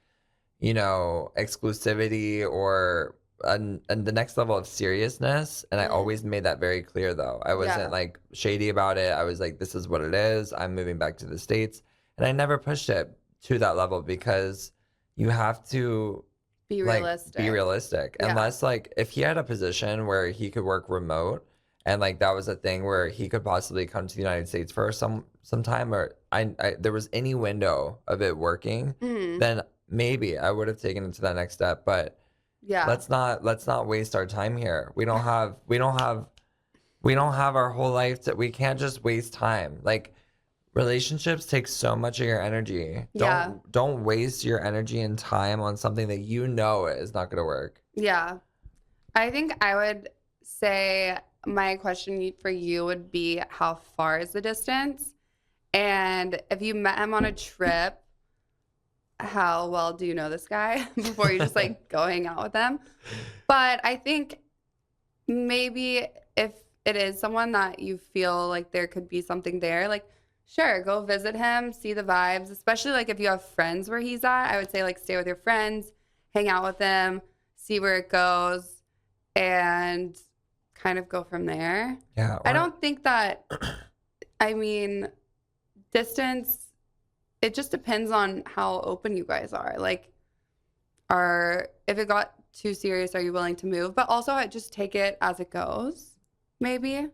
you know, exclusivity or the next level of seriousness. And I always made that very clear, though. I wasn't Yeah. like shady about it. I was like, this is what it is. I'm moving back to the States. And I never pushed it to that level because you have to Be like realistic. be realistic. Yeah. Unless like if he had a position where he could work remote and like that was a thing where he could possibly come to the United States for some time or I there was any window of it working, Mhm. then maybe I would have taken it to that next step. But Yeah. let's not waste our time here. We don't have our whole life we can't just waste time. Like relationships take so much of your energy. Yeah. Don't waste your energy and time on something that you know is not going to work. Yeah. I think I would say my question for you would be how far is the distance? And if you met him on a trip, how well do you know this guy before you just like go hang out with him? But I think maybe if it is someone that you feel like there could be something there, like sure, go visit him, see the vibes, especially like if you have friends where he's at. I would say like stay with your friends, hang out with them, see where it goes, and kind of go from there. Yeah. I don't think that, I mean, distance, it just depends on how open you guys are. Like, if it got too serious, are you willing to move? But also, I just take it as it goes, maybe.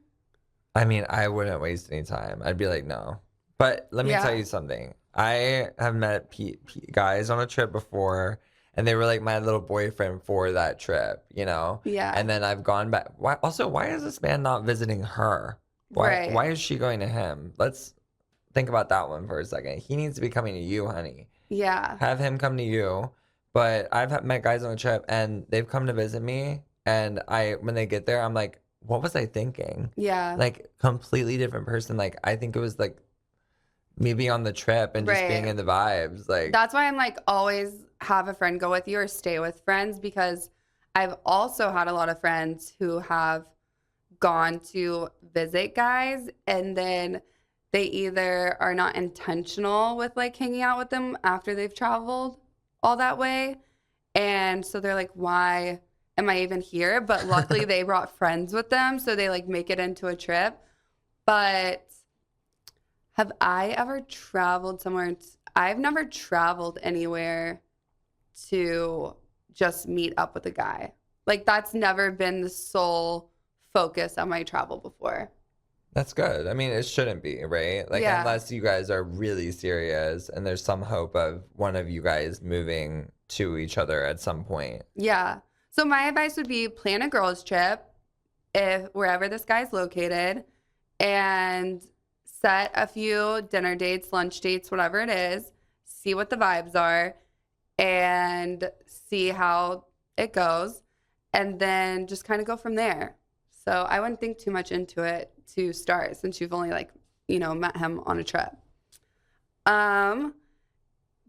I mean, I wouldn't waste any time. I'd be like, no. But let me Yeah. tell you something. I have met guys on a trip before, and they were like my little boyfriend for that trip, you know? Yeah. And then I've gone back. Why is this man not visiting her? Right. Why is she going to him? Let's think about that one for a second. He needs to be coming to you, honey. Yeah. Have him come to you. But I've met guys on a trip, and they've come to visit me, and when they get there, I'm like, what was I thinking? Yeah. Like completely different person. Like I think it was like me being on the trip and just being Right. in the vibes. Like That's why I'm like always have a friend go with you or stay with friends, because I've also had a lot of friends who have gone to visit guys and then they either are not intentional with like hanging out with them after they've traveled all that way. And so they're like, why am I even here? But luckily they brought friends with them. So they like make it into a trip. But have I ever traveled somewhere? I've never traveled anywhere to just meet up with a guy. Like that's never been the sole focus of my travel before. that's good. I mean, it shouldn't be, right? Like Yeah. unless you guys are really serious and there's some hope of one of you guys moving to each other at some point. Yeah. So my advice would be plan a girls trip if wherever this guy's located and set a few dinner dates, lunch dates, whatever it is, see what the vibes are and see how it goes and then just kind of go from there. So I wouldn't think too much into it to start since you've only like, met him on a trip.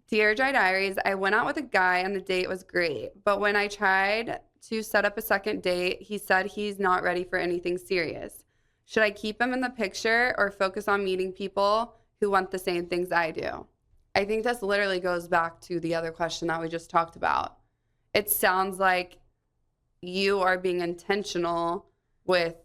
Dear Dry Diaries, I went out with a guy and the date was great. But when I tried to set up a second date, he said he's not ready for anything serious. Should I keep him in the picture or focus on meeting people who want the same things I do? I think this literally goes back to the other question that we just talked about. It sounds like you are being intentional with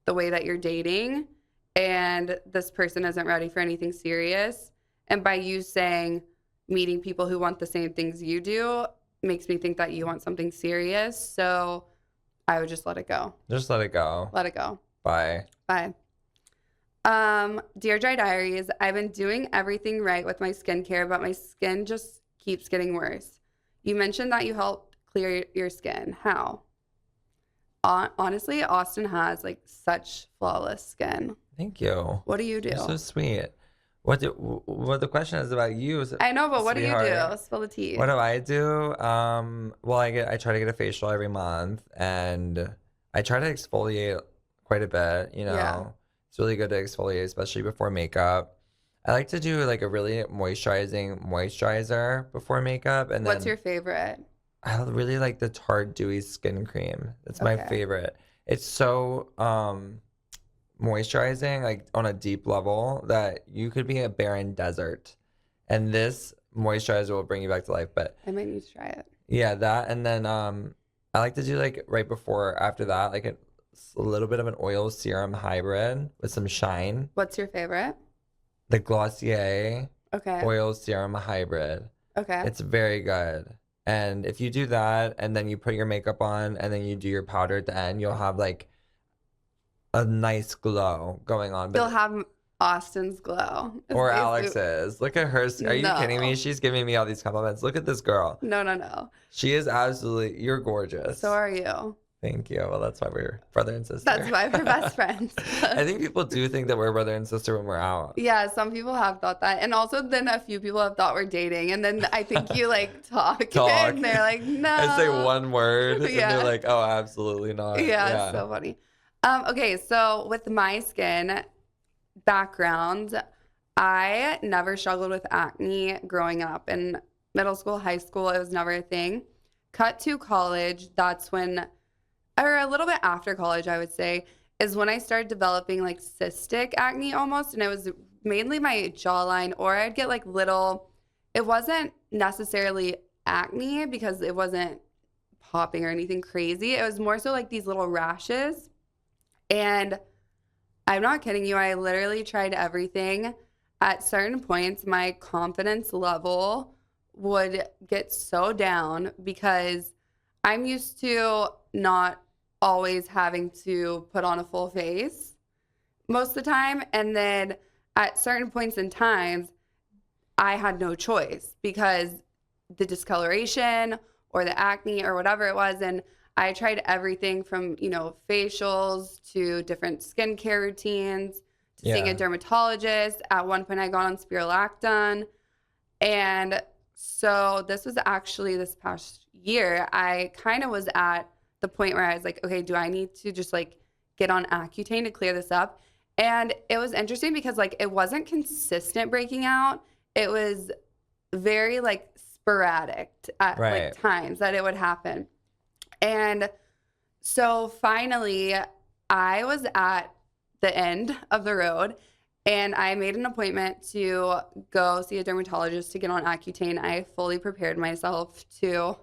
the way that you're dating and this person isn't ready for anything serious. And by you saying meeting people who want the same things you do makes me think that you want something serious. So I would just let it go. Just let it go. Let it go. Bye. Bye. Dear Dry Diaries, I've been doing everything right with my skincare, but my skin just keeps getting worse. You mentioned that you helped clear your skin. How? Honestly, Austin has like such flawless skin. Thank you. What do you do? You're so sweet. What the question is about you? I know, but what do you sweetheart. do? Spill the tea. What do I do? Well, I try to get a facial every month, and I try to exfoliate quite a bit. You know, Yeah. it's really good to exfoliate, especially before makeup. I like to do like a really moisturizing moisturizer before makeup, and What's then your favorite? I really like the Tarte Dewy Skin Cream. That's my Okay. favorite. It's so moisturizing like on a deep level that you could be a barren desert. And this moisturizer will bring you back to life. But I might need to try it. yeah, that. And then I like to do like right before, after that, like a little bit of an oil serum hybrid with some shine. What's your favorite? The Glossier Okay. oil serum hybrid. Okay. It's very good. And if you do that and then you put your makeup on and then you do your powder at the end, you'll have like a nice glow going on. You'll have Austin's glow. It's Or basically- Alex's. Look at her. Are you kidding me? No. She's giving me all these compliments. Look at this girl. No. She is absolutely, you're gorgeous. So are you. Thank you. Well, that's why we're brother and sister. That's why we're best friends. I think people do think that we're brother and sister when we're out. Yeah, some people have thought that. And also then a few people have thought we're dating. And then I think you like talk. And they're like, no. I say one word and Yeah. they're like, oh, absolutely not. Yeah, it's so funny. Okay, so with my skin background, I never struggled with acne growing up. In middle school, high school, it was never a thing. Cut to college, that's when, or a little bit after college, I would say, is when I started developing like cystic acne almost. And it was mainly my jawline, or I'd get like little, it wasn't necessarily acne because it wasn't popping or anything crazy. It was more so like these little rashes. And I'm not kidding you, I literally tried everything. At certain points, my confidence level would get so down because I'm used to not always having to put on a full face most of the time. And then at certain points in times, I had no choice because the discoloration or the acne or whatever it was. And I tried everything from, facials to different skincare routines to seeing a dermatologist. At one point, I got on spirulactin. And so this was actually this past year, I kind of was at the point where I was like, okay, do I need to just like get on Accutane to clear this up? And it was interesting because like it wasn't consistent breaking out. It was very like sporadic at like times that it would happen. And so finally, I was at the end of the road and I made an appointment to go see a dermatologist to get on Accutane. I fully prepared myself to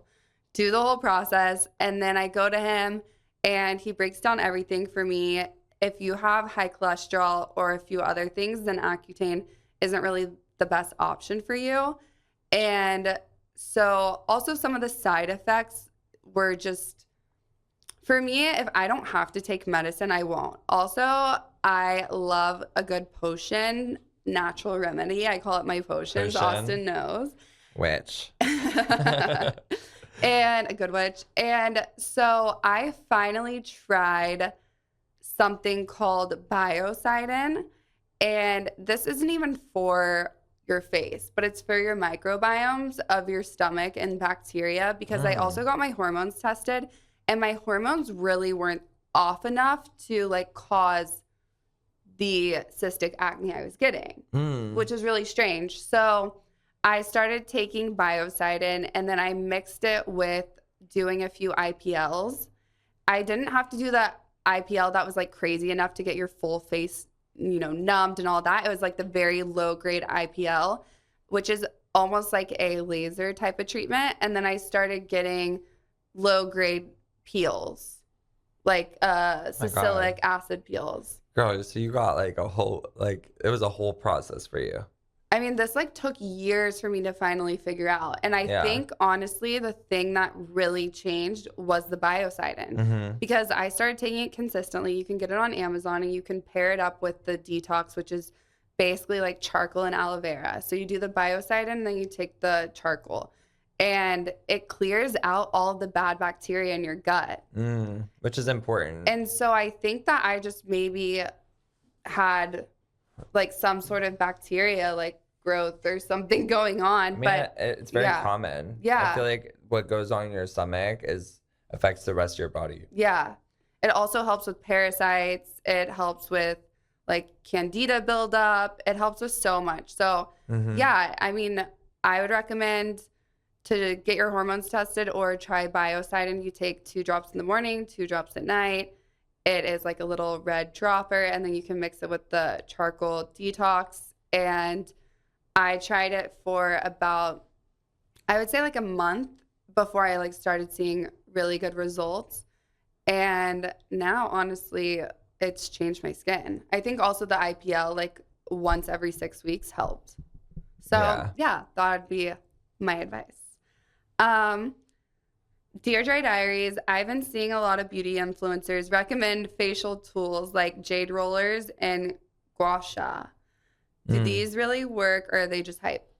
do the whole process. And then I go to him and he breaks down everything for me. If you have high cholesterol or a few other things, then Accutane isn't really the best option for you. And so also some of the side effects were just, for me, if I don't have to take medicine, I won't. Also, I love a good potion, natural remedy. I call it my potions. Austin knows. Witch. And a good witch. And so I finally tried something called biocidin. And this isn't even for your face, but it's for your microbiomes of your stomach and bacteria, because I also got my hormones tested and my hormones really weren't off enough to like cause the cystic acne I was getting, which is really strange. So I started taking biocidin and then I mixed it with doing a few IPLs. I didn't have to do that IPL that was like crazy enough to get your full face, numbed and all that. It was like the very low grade IPL, which is almost like a laser type of treatment. And then I started getting low grade peels, like salicylic acid peels. Girl, so you got like it was a whole process for you. I mean, this like took years for me to finally figure out. And I think honestly, the thing that really changed was the biocidin, because I started taking it consistently. You can get it on Amazon and you can pair it up with the detox, which is basically like charcoal and aloe vera. So you do the biocidin and then you take the charcoal and it clears out all of the bad bacteria in your gut. Which is important. And so I think that I just maybe had like some sort of bacteria like growth or something going on. I mean, but it's very common. Yeah. I feel like what goes on in your stomach affects the rest of your body. Yeah. It also helps with parasites. It helps with like candida buildup. It helps with so much. So yeah, I mean, I would recommend to get your hormones tested or try biocidin. You take 2 drops in the morning, 2 drops at night. It is like a little red dropper, and then you can mix it with the charcoal detox. And I tried it for about, I would say like a month before I like started seeing really good results. And now, honestly, it's changed my skin. I think also the IPL, like once every 6 weeks, helped. So yeah, that would be my advice. Dear Dry Diaries, I've been seeing a lot of beauty influencers recommend facial tools like jade rollers and gua sha. Do these really work, or are they just hype?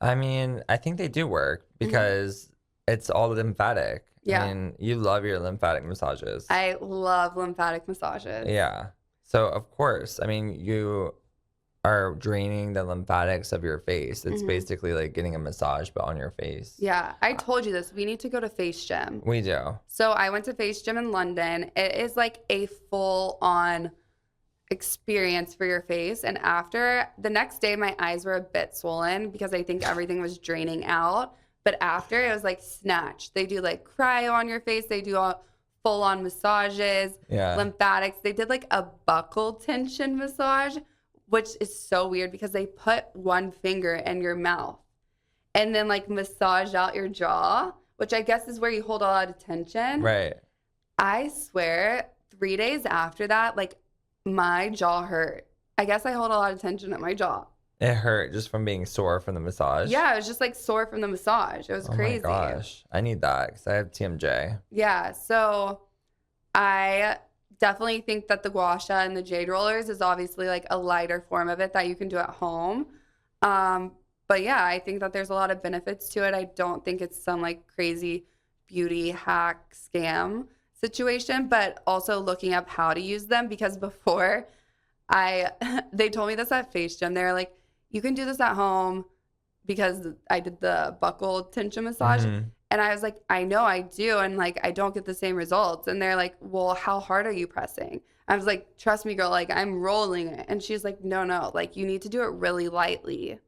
I mean, I think they do work because it's all lymphatic. Yeah. I mean, you love your lymphatic massages. I love lymphatic massages. Yeah. So, of course, I mean, you are draining the lymphatics of your face. It's basically like getting a massage, but on your face. Yeah. I told you this. We need to go to Face Gym. We do. So I went to Face Gym in London. It is like a full-on experience for your face. And after, the next day, my eyes were a bit swollen because I think everything was draining out. But after, it was like snatched. They do like cryo on your face. They do all full-on massages, lymphatics. They did like a buccal tension massage, which is so weird because they put one finger in your mouth and then like massage out your jaw, which I guess is where you hold a lot of tension. Right. I swear, 3 days after that, like my jaw hurt. I guess I hold a lot of tension at my jaw. It hurt just from being sore from the massage. Yeah, it was just like sore from the massage. It was crazy. Oh my gosh. I need that because I have TMJ. Yeah, so I definitely think that the gua sha and the jade rollers is obviously like a lighter form of it that you can do at home. But yeah, I think that there's a lot of benefits to it. I don't think it's some like crazy beauty hack scam situation, but also looking up how to use them, because before they told me this at Face Gym. They're like, you can do this at home because I did the buccal tension massage. And I was like, I know I do. And like, I don't get the same results. And they're like, well, how hard are you pressing? I was like, trust me, girl, like I'm rolling it. And she's like, no, like you need to do it really lightly.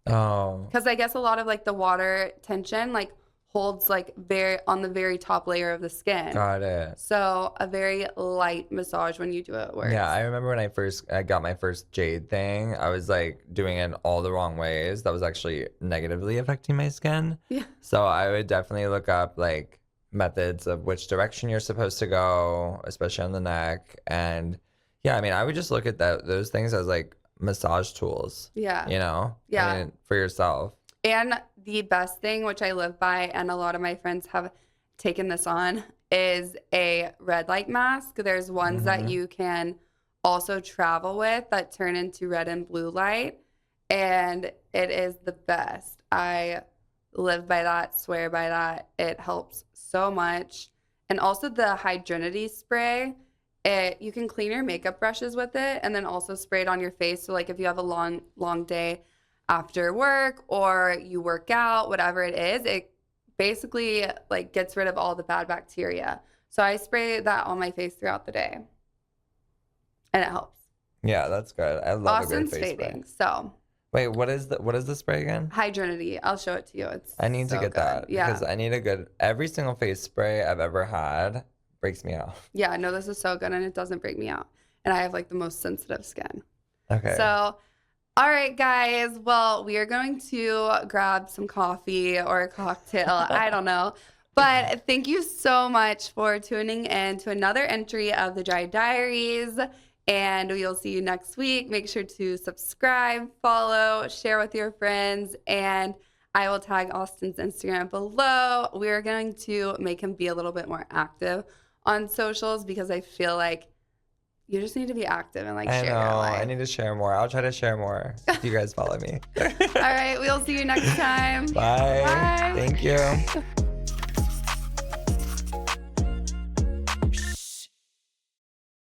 Oh. Because I guess a lot of like the water tension like holds like very on the very top layer of the skin. Got it. So a very light massage when you do it works. Yeah, I remember when I got my first jade thing, I was like doing it in all the wrong ways. That was actually negatively affecting my skin. Yeah. So I would definitely look up like methods of which direction you're supposed to go, especially on the neck. And yeah, I mean, I would just look at those things as like massage tools. Yeah. You know? Yeah. I mean, for yourself. And the best thing, which I live by, and a lot of my friends have taken this on, is a red light mask. There's ones that you can also travel with that turn into red and blue light. And it is the best. I live by that, swear by that. It helps so much. And also the Hydrinity spray, you can clean your makeup brushes with it and then also spray it on your face. So like if you have a long day after work or you work out, whatever it is, it basically like gets rid of all the bad bacteria. So I spray that on my face throughout the day and it helps. Yeah, that's good. I love Austin's a good face fading, spray. so Wait, what is the spray again? Hydrinity. I'll show it to you. I need to so get good. that because I need a good, every single face spray I've ever had breaks me out. Yeah, no, this is so good and it doesn't break me out. And I have like the most sensitive skin. Okay. So, all right, guys. Well, we are going to grab some coffee or a cocktail. I don't know. But thank you so much for tuning in to another entry of the Dry Diaries. And we'll see you next week. Make sure to subscribe, follow, share with your friends. And I will tag Austin's Instagram below. We're going to make him be a little bit more active on socials because I feel like you just need to be active and like share your life. I need to share more. I'll try to share more if you guys follow me. All right, we'll see you next time. Bye. Bye. Thank you.